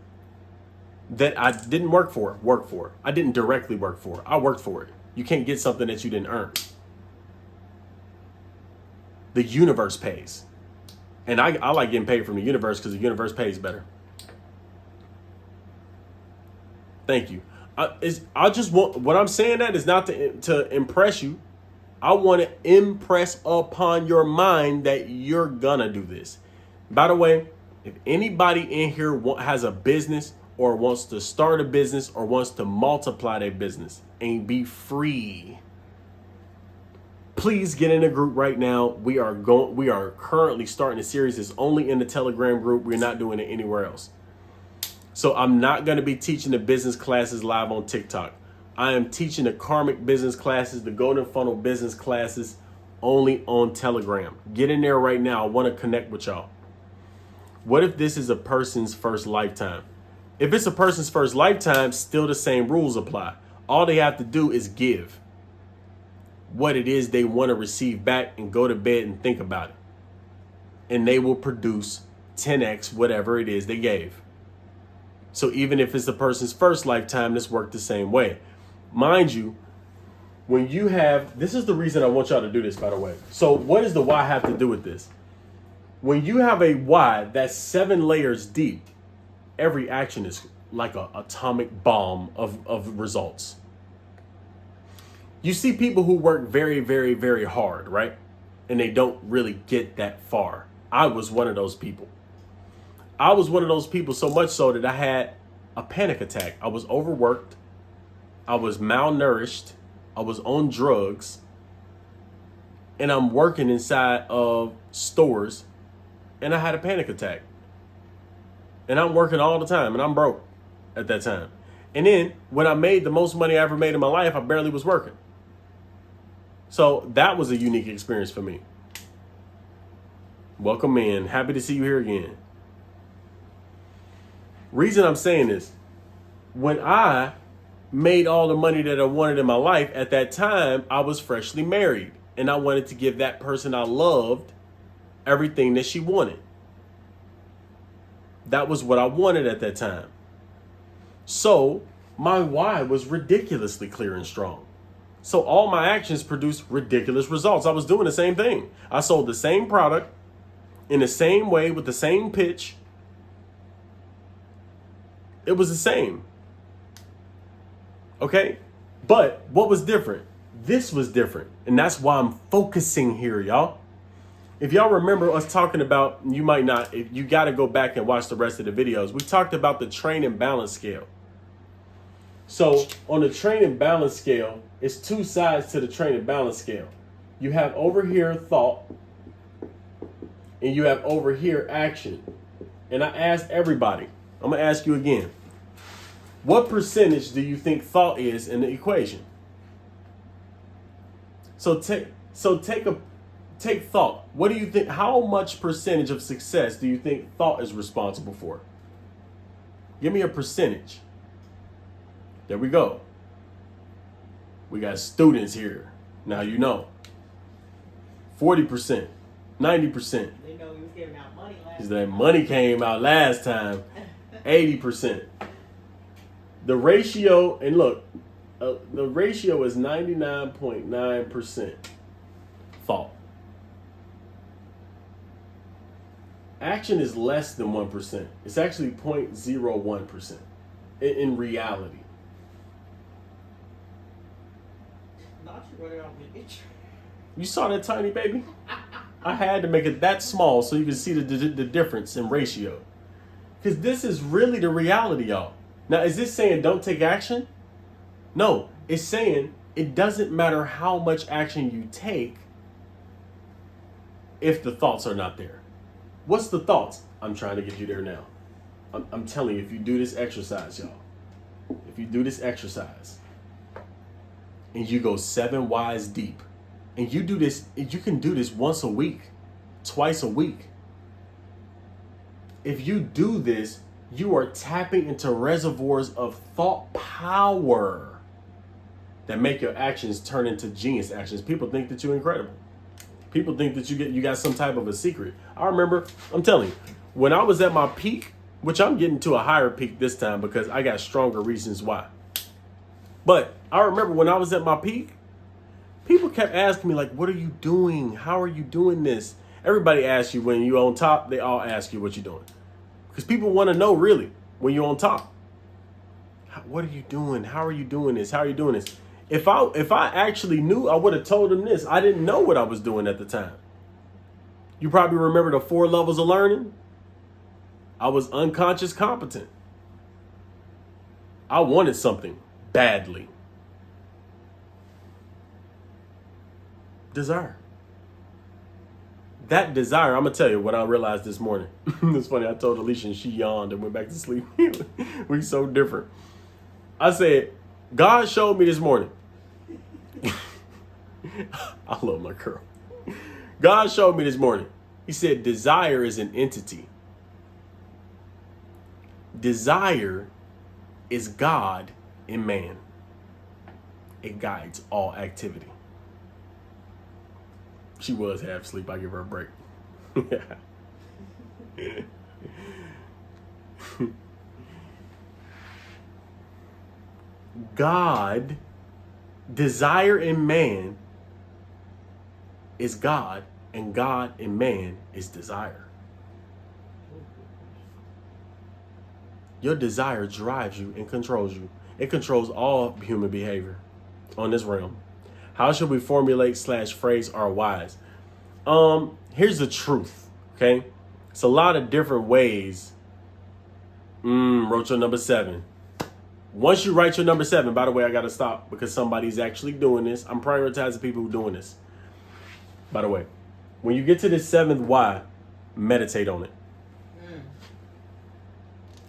that I didn't work for. I didn't directly work for. I worked for it. You can't get something that you didn't earn. The universe pays. And I like getting paid from the universe because the universe pays better. Thank you. I just want, what I'm saying that is not to impress you. I want to impress upon your mind that you're gonna do this. By the way, if anybody in here has a business or wants to start a business or wants to multiply their business and be free, please get in a group right now. We are currently starting a series. It's only in the Telegram group. We're not doing it anywhere else. So I'm not going to be teaching the business classes live on TikTok. I am teaching the karmic business classes, the golden funnel business classes, only on Telegram. Get in there right now. I want to connect with y'all. What if this is a person's first lifetime? If it's a person's first lifetime, still the same rules apply. All they have to do is give what it is they want to receive back and go to bed and think about it. And they will produce 10x whatever it is they gave. So even if it's the person's first lifetime, this worked the same way. Mind you, when you have, this is the reason I want y'all to do this, by the way. So what does the why have to do with this? When you have a why that's 7 layers deep, every action is like an atomic bomb of results. You see people who work very, very, very hard, right? And they don't really get that far. I was one of those people. I was one of those people, so much so that I had a panic attack. I was overworked. I was malnourished. I was on drugs. And I'm working inside of stores. And I had a panic attack. And I'm working all the time. And I'm broke at that time. And then when I made the most money I ever made in my life, I barely was working. So that was a unique experience for me. Welcome in. Happy to see you here again. Reason I'm saying this, when I made all the money that I wanted in my life, at that time, I was freshly married. And I wanted to give that person I loved everything that she wanted. That was what I wanted at that time. So my why was ridiculously clear and strong. So all my actions produced ridiculous results. I was doing the same thing. I sold the same product in the same way with the same pitch. It was the same. Okay? But what was different? This was different. And that's why I'm focusing here, y'all. If y'all remember us talking about, you might not, if you got to go back and watch the rest of the videos. We talked about the train and balance scale. So on the train and balance scale, it's 2 sides to the train and balance scale. You have over here thought, and you have over here action. And I asked everybody, I'm going to ask you again. What percentage do you think thought is in the equation? So take thought. What do you think? How much percentage of success do you think thought is responsible for? Give me a percentage. There we go. We got students here. Now you know. 40%, 90%. They know we was giving out money last Because that money came out last time. 80%. The ratio, and look, the ratio is 99.9%. thought. Action is less than 1%. It's actually 0.01% in reality. Not you running out with it. You saw that tiny baby? I had to make it that small so you can see the difference in ratio. Because this is really the reality, y'all. Now, is this saying don't take action? No, it's saying it doesn't matter how much action you take if the thoughts are not there. What's the thoughts? I'm trying to get you there now. I'm telling you, if you do this exercise, y'all, if you do this exercise and you go 7 whys deep, and you do this, you can do this once a week, twice a week. If you do this, you are tapping into reservoirs of thought power that make your actions turn into genius actions. People think that you're incredible. People think that you got some type of a secret. I remember, I'm telling you, when I was at my peak, which I'm getting to a higher peak this time because I got stronger reasons why. But I remember when I was at my peak, people kept asking me, like, what are you doing? How are you doing this? Everybody asks you when you're on top, they all ask you what you're doing. Because people want to know, really, when you're on top. What are you doing? How are you doing this? How are you doing this? If I actually knew, I would have told them this. I didn't know what I was doing at the time. You probably remember the 4 levels of learning. I was unconscious competent. I wanted something badly. Desire. That desire, I'm going to tell you what I realized this morning. It's funny, I told Alicia and she yawned and went back to sleep. We so different. I said, God showed me this morning. I love my girl. God showed me this morning. He said, desire is an entity. Desire is God in man. It guides all activity. She was half asleep. I give her a break. God, desire in man is God, and God in man is desire. Your desire drives you and controls you. It controls all human behavior on this realm. How should we formulate / phrase our whys? Here's the truth, okay? It's a lot of different ways. Wrote your number 7. Once you write your number 7, by the way, I got to stop because somebody's actually doing this. I'm prioritizing people who are doing this. By the way, when you get to this 7th why, meditate on it.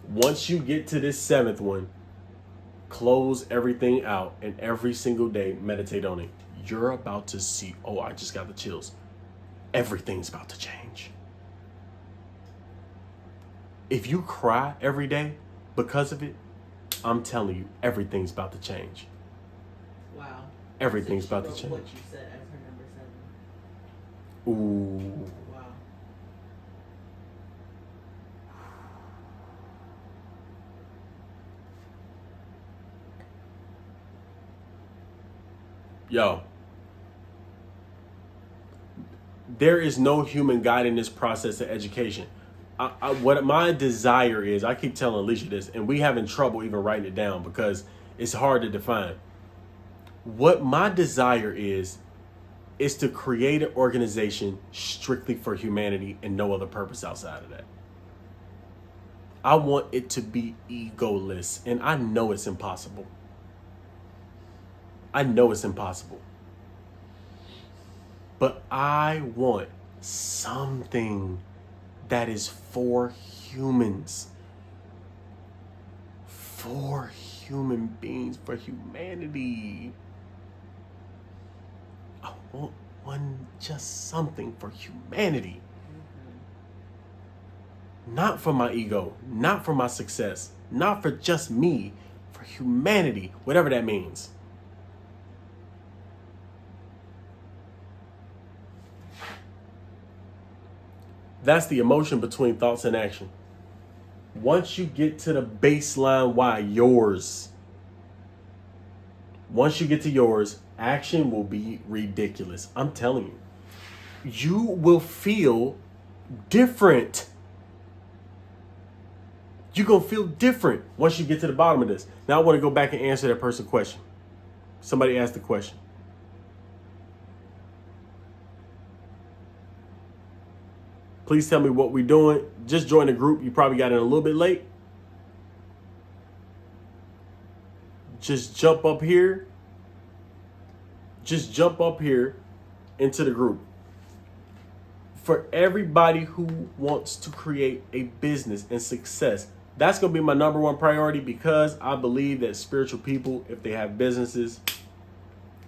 Once you get to this 7th one, close everything out and every single day, meditate on it. You're about to see, oh, I just got the chills. Everything's about to change. If you cry every day because of it, I'm telling you, everything's about to change. Wow. Everything's So about to change. what you said as her number 7. Ooh. Wow. Yo. There is no human guiding this process of education. What my desire is, I keep telling Alicia this, and we having trouble even writing it down because it's hard to define. What my desire is to create an organization strictly for humanity and no other purpose outside of that. I want it to be egoless, and I know it's impossible. I know it's impossible. But I want something that is for humans. For human beings, for humanity. I want just something for humanity. Not for my ego, not for my success, not for just me, for humanity, whatever that means. That's the emotion between thoughts and action. Once you get to the baseline why, yours. Once you get to yours, action will be ridiculous. I'm telling you. you will feel different. You're going to feel different once you get to the bottom of this. Now I want to go back and answer that person's question. Somebody asked the question. Please tell me what we're doing. Just join the group. You probably got in a little bit late. Just jump up here. Just jump up here into the group. For everybody who wants to create a business and success, that's going to be my number one priority, because I believe that spiritual people, if they have businesses,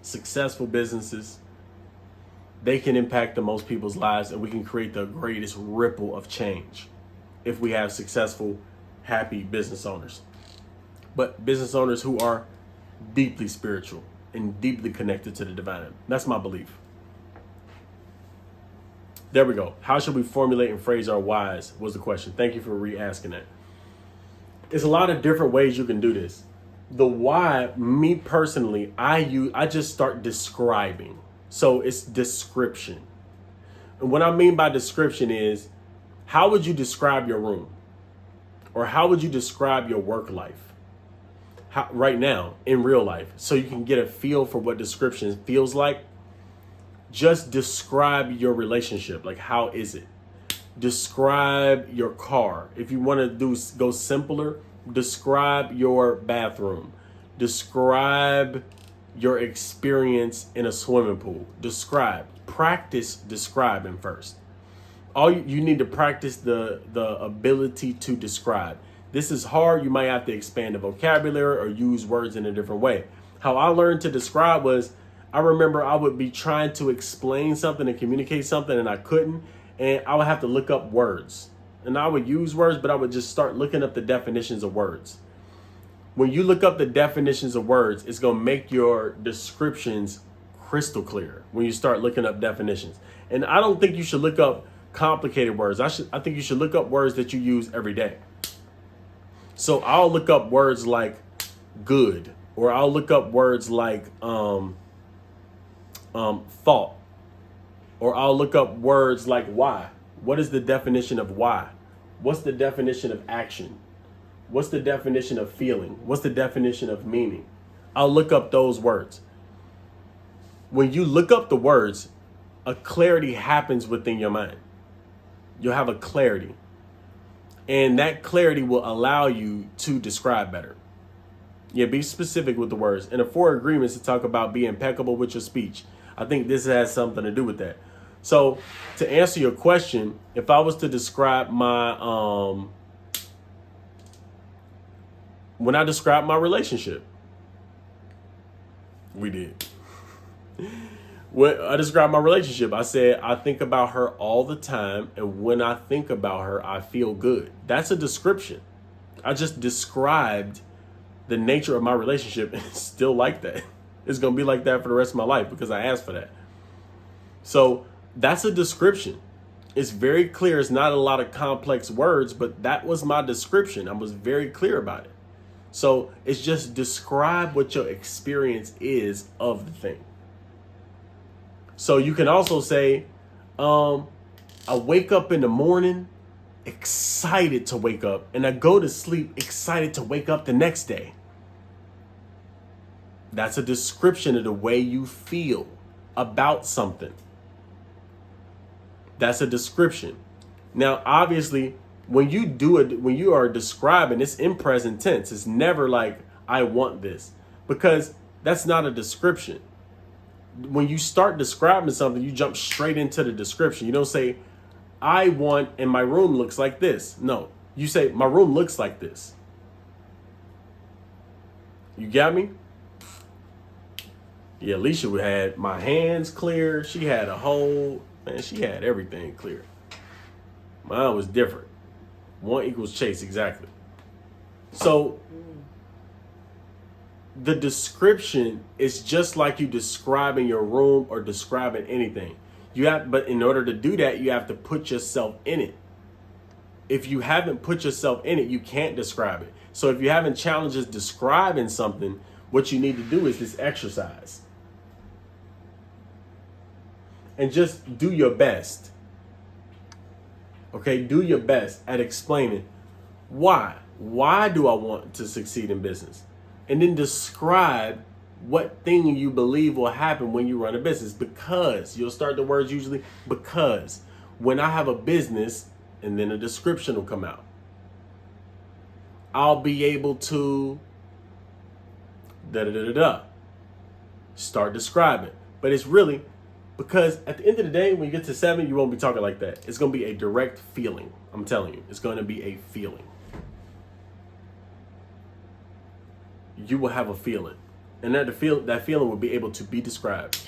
successful businesses, they can impact the most people's lives, and we can create the greatest ripple of change if we have successful, happy business owners. But business owners who are deeply spiritual and deeply connected to the divine. That's my belief. There we go. How should we formulate and phrase our whys was the question. Thank you for re-asking that. There's a lot of different ways you can do this. The why, me personally, I just start describing. So it's description. And what I mean by description is, how would you describe your room? Or how would you describe your work life? Right now, in real life, so you can get a feel for what description feels like. Just describe your relationship. Like, how is it? Describe your car. If you want to go simpler, describe your bathroom. Describe your experience in a swimming pool. Practice describing first. All you need to practice the ability to describe. This is hard. You might have to expand the vocabulary or use words in a different way. How I learned to describe was, I remember I would be trying to explain something and communicate something, and I couldn't. And I would have to look up words. And I would use words, but I would just start looking up the definitions of words. When you look up the definitions of words, it's going to make your descriptions crystal clear when you start looking up definitions. And I don't think you should look up complicated words. I think you should look up words that you use every day. So I'll look up words like good, or I'll look up words like thought, or I'll look up words like why. What is the definition of why? What's the definition of action? What's the definition of feeling? What's the definition of meaning? I'll look up those words. When you look up the words, a clarity happens within your mind. You'll have a clarity. And that clarity will allow you to describe better. Yeah, be specific with the words. And the 4 agreements to talk about be impeccable with your speech. I think this has something to do with that. So to answer your question, if I was to describe my, when I described my relationship, we did. When I described my relationship, I said, I think about her all the time. And when I think about her, I feel good. That's a description. I just described the nature of my relationship, and it's still like that. It's going to be like that for the rest of my life because I asked for that. So that's a description. It's very clear. It's not a lot of complex words, but that was my description. I was very clear about it. So it's just describe what your experience is of the thing. So you can also say, I wake up in the morning excited to wake up, and I go to sleep excited to wake up the next day. That's a description of the way you feel about something. That's a description. Now, obviously, when you do it, when you are describing, it's in present tense. It's never like, I want this, because that's not a description. When you start describing something, you jump straight into the description. You don't say, I want, and my room looks like this. No, you say, my room looks like this. You got me? Yeah, Alicia had my hands clear. She had she had everything clear. Mine was different. 1 equals Chase, exactly. So the description is just like you describing your room or describing anything. But in order to do that, you have to put yourself in it. If you haven't put yourself in it, you can't describe it. So if you're having challenges describing something, what you need to do is this exercise. and just do your best. Okay, do your best at explaining why. Why do I want to succeed in business? And then describe what thing you believe will happen when you run a business. Because you'll start the words usually because. When I have a business, and then a description will come out. I'll be able to start describing. But it's really because at the end of the day, when you get to 7, you won't be talking like that. It's going to be a direct feeling. I'm telling you, it's going to be a feeling. You will have a feeling, and that feeling will be able to be described.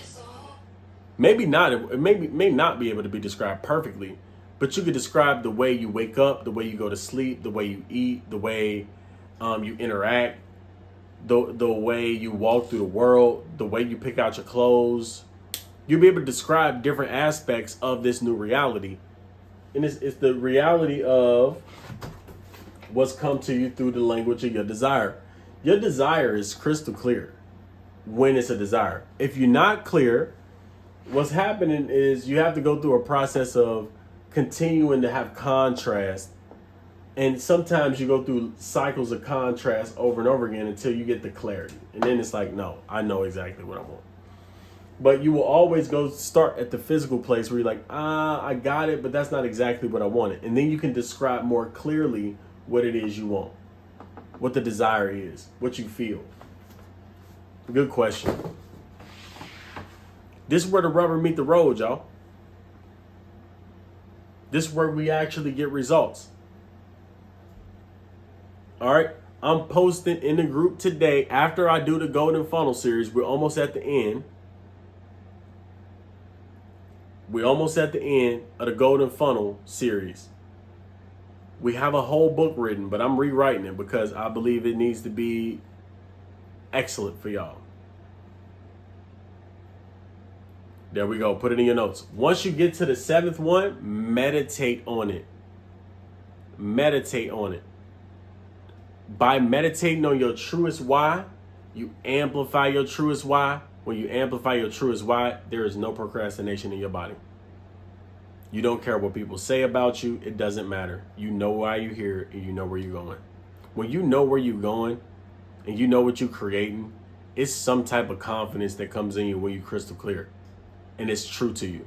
Maybe not. It may not be able to be described perfectly, but you could describe the way you wake up, the way you go to sleep, the way you eat, the way you interact, the way you walk through the world, the way you pick out your clothes. You'll be able to describe different aspects of this new reality, and it's the reality of what's come to you through the language of your desire. Your desire is crystal clear when it's a desire. If you're not clear, what's happening is you have to go through a process of continuing to have contrast. And sometimes you go through cycles of contrast over and over again until you get the clarity. And then it's like, no, I know exactly what I want. But you will always start at the physical place where you're like, I got it, but that's not exactly what I wanted. And then you can describe more clearly what it is you want, what the desire is, what you feel. Good question. This is where the rubber meet the road, y'all. This is where we actually get results. All right. I'm posting in the group today after I do the Golden Funnel series. We're almost at the end. We're almost at the end of the Golden Funnel series. We have a whole book written, but I'm rewriting it because I believe it needs to be excellent for y'all. There we go. Put it in your notes. Once you get to the 7th one, meditate on it. Meditate on it. By meditating on your truest why, you amplify your truest why. When you amplify your truest why, there is no procrastination in your body. You don't care what people say about you. It doesn't matter. You know why you're here and you know where you're going. When you know where you're going and you know what you're creating, it's some type of confidence that comes in you when you're crystal clear. And it's true to you.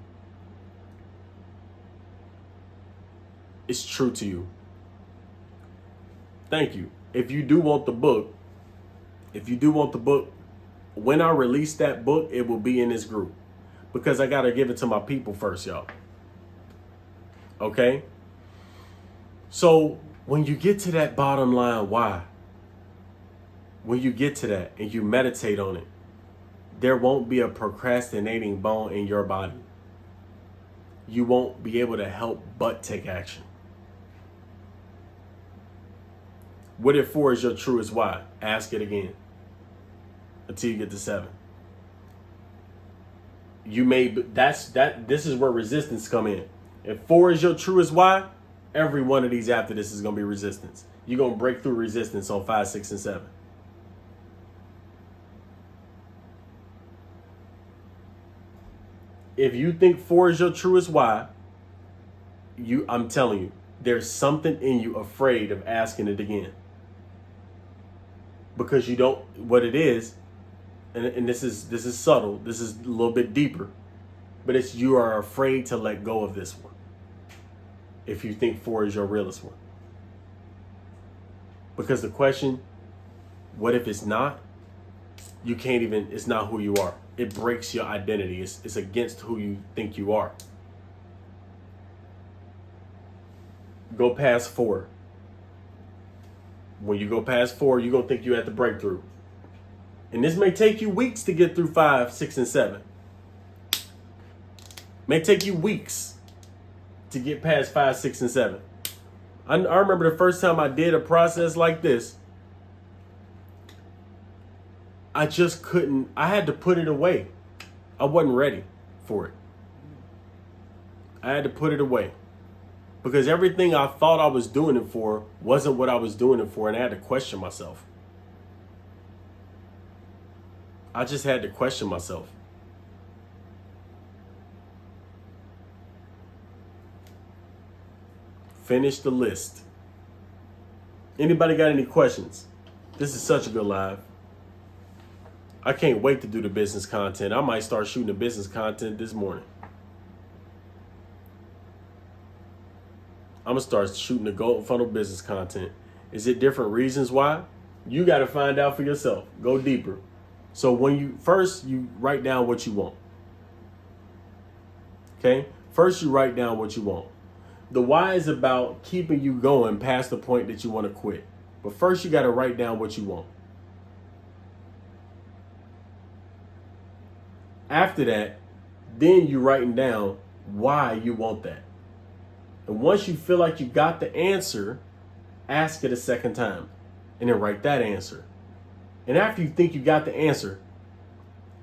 It's true to you. Thank you. If you do want the book, when I release that book, it will be in this group. Because I got to give it to my people first, y'all. Okay? So when you get to that bottom line, why? When you get to that and you meditate on it, there won't be a procrastinating bone in your body. You won't be able to help but take action. What if 4 is your truest why? Ask it again until you get to 7. This is where resistance come in. If 4 is your truest why, every one of these after this is going to be resistance. You're going to break through resistance on 5, 6, and 7. If you think 4 is your truest why, I'm telling you, there's something in you afraid of asking it again. Because you don't, what it is, and this is subtle, this is a little bit deeper, but it's you are afraid to let go of this one. If you think 4 is your realest one. Because the question, what if it's not? You can't even, it's not who you are. It breaks your identity. It's against who you think you are. Go past 4. When you go past 4, you're going to think you're at the breakthrough. And this may take you weeks to get through 5, 6, and 7. May take you weeks to get past 5, 6, and 7. I remember the first time I did a process like this, I just couldn't, I had to put it away. I wasn't ready for it. I had to put it away. Because everything I thought I was doing it for wasn't what I was doing it for, and I had to question myself. I just had to question myself. Finish the list. Anybody got any questions? This is such a good live. I can't wait to do the business content. I might start shooting the business content this morning. I'm going to start shooting the Golden Funnel business content. Is it different reasons why? You got to find out for yourself. Go deeper. So when you write down what you want. Okay? First, you write down what you want. The why is about keeping you going past the point that you want to quit. But first, you got to write down what you want. After that, then you're writing down why you want that. And once you feel like you got the answer, ask it a second time and then write that answer. And after you think you got the answer,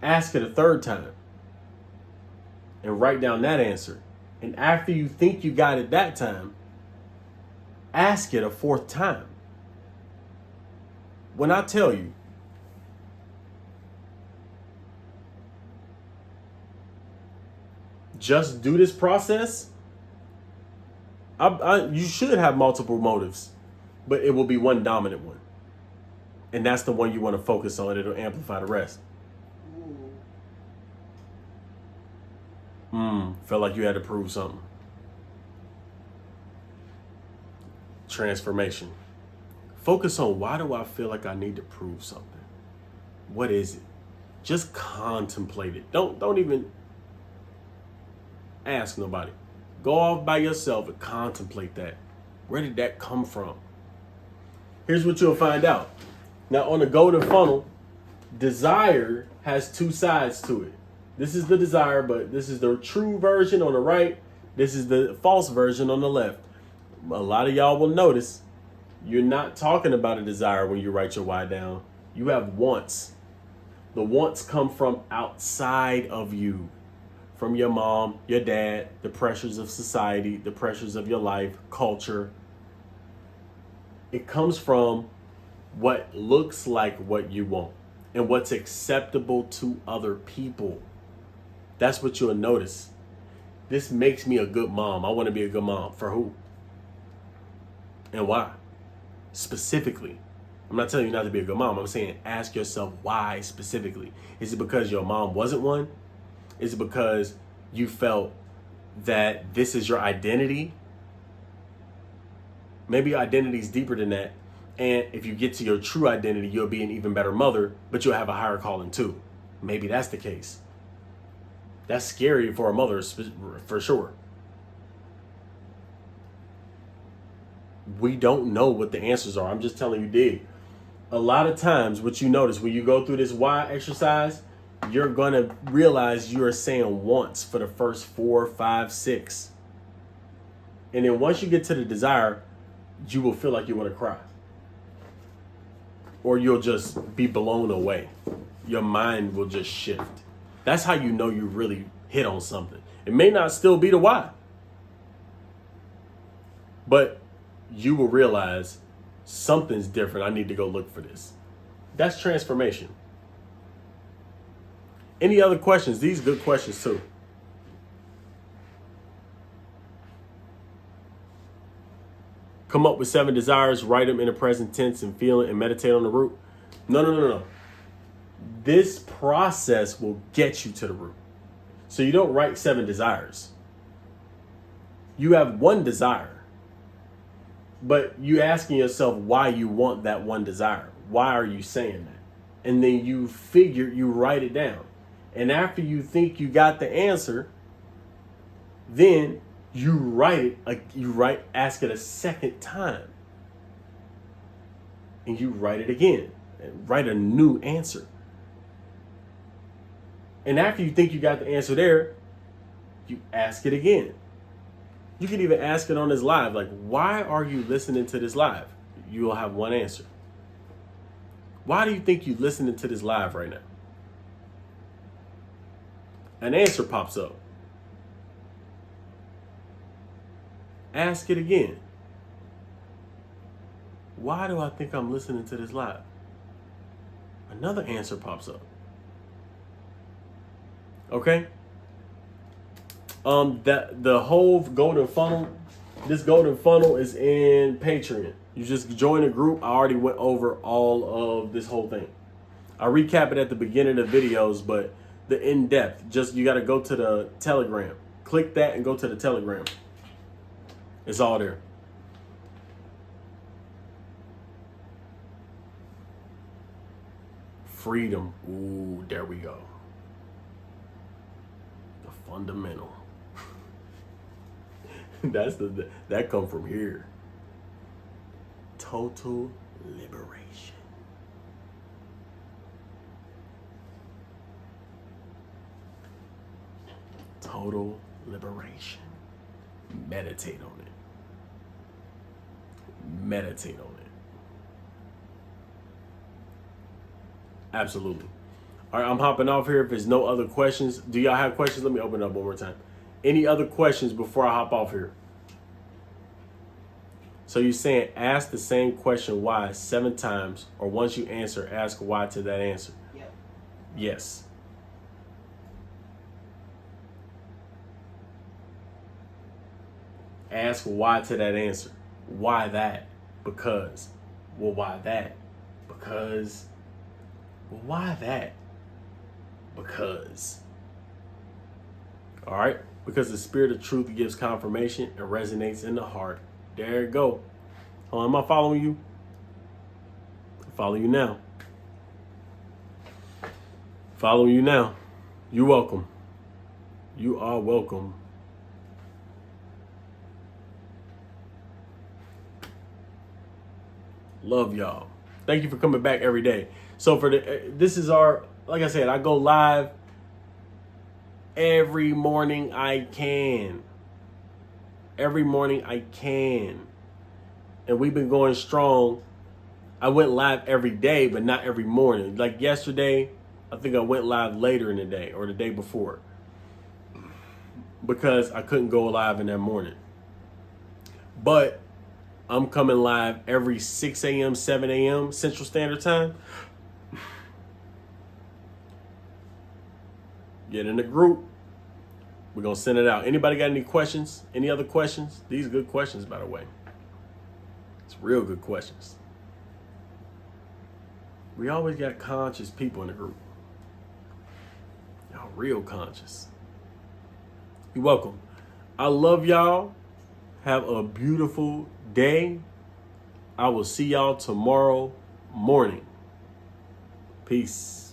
ask it a third time and write down that answer. And after you think you got it that time, ask it a fourth time. When I tell you, just do this process, you should have multiple motives, but it will be one dominant one. And that's the one you want to focus on. It'll amplify the rest. Felt like you had to prove something. Transformation. Focus on, why do I feel like I need to prove something? What is it? Just contemplate it. Don't even ask nobody. Go off by yourself and contemplate that. Where did that come from? Here's what you'll find out. Now, on the Golden Funnel, desire has two sides to it. This is the desire, but this is the true version on the right. This is the false version on the left. A lot of y'all will notice you're not talking about a desire when you write your why down. You have wants. The wants come from outside of you. From your mom, your dad, the pressures of society, the pressures of your life, culture. It comes from what looks like what you want and what's acceptable to other people. That's what you'll notice. This makes me a good mom. I want to be a good mom. For who? And why? Specifically. I'm not telling you not to be a good mom. I'm saying ask yourself why specifically. Is it because your mom wasn't one? Is it because you felt that this is your identity? Maybe your identity is deeper than that. And if you get to your true identity, you'll be an even better mother, but you'll have a higher calling too. Maybe that's the case. That's scary for a mother, for sure. We don't know what the answers are. I'm just telling you, dig. A lot of times what you notice when you go through this why exercise, you're going to realize you are saying once for the first 4, 5, 6. And then once you get to the desire, you will feel like you want to cry. Or you'll just be blown away. Your mind will just shift. That's how you know you really hit on something. It may not still be the why, but you will realize something's different. I need to go look for this. That's transformation. Any other questions? These good questions too. Come up with 7 desires, write them in the present tense and feel it and meditate on the root. No. This process will get you to the root. So you don't write 7 desires. You have one desire. But you asking yourself why you want that one desire. Why are you saying that? And then you write it down. And after you think you got the answer, then you ask it a second time. And you write it again. And write a new answer. And after you think you got the answer there, you ask it again. You can even ask it on this live, like, why are you listening to this live? You will have one answer. Why do you think you're listening to this live right now? An answer pops up. Ask it again. Why do I think I'm listening to this live? Another answer pops up. Okay? The whole Golden Funnel This golden funnel is in Patreon. You just join a group. I already went over all of this whole thing. I recap it at the beginning of the videos, but the in-depth, just you got to go to the Telegram. Click that and go to the Telegram. It's all there. Freedom. Ooh, there we go. The fundamental. That come from here. Total liberation. Total liberation. Meditate on it. Meditate on it. Absolutely. All right, I'm hopping off here. If there's no other questions, do y'all have questions? Let me open it up one more time. Any other questions before I hop off here? So you're saying ask the same question why 7 times, or once you answer, ask why to that answer. Yep. Yes. Ask why to that answer. Why that? Because. Well, why that? Because. Well, why that? Because. All right? Because the spirit of truth gives confirmation and resonates in the heart. There you go. Oh, am I following you? I follow you now. Following you now. You're welcome. You are welcome. Love y'all. Thank you for coming back every day. So this is our, like I said, I go live every morning I can. Every morning I can. And we've been going strong. I went live every day, but not every morning. Like yesterday, I think I went live later in the day or the day before, because I couldn't go live in that morning. But I'm coming live every 6 a.m., 7 a.m. Central Standard Time. Get in the group. We're going to send it out. Anybody got any questions? Any other questions? These are good questions, by the way. It's real good questions. We always got conscious people in the group. Y'all real conscious. You're welcome. I love y'all. Have a beautiful day. I will see y'all tomorrow morning. Peace.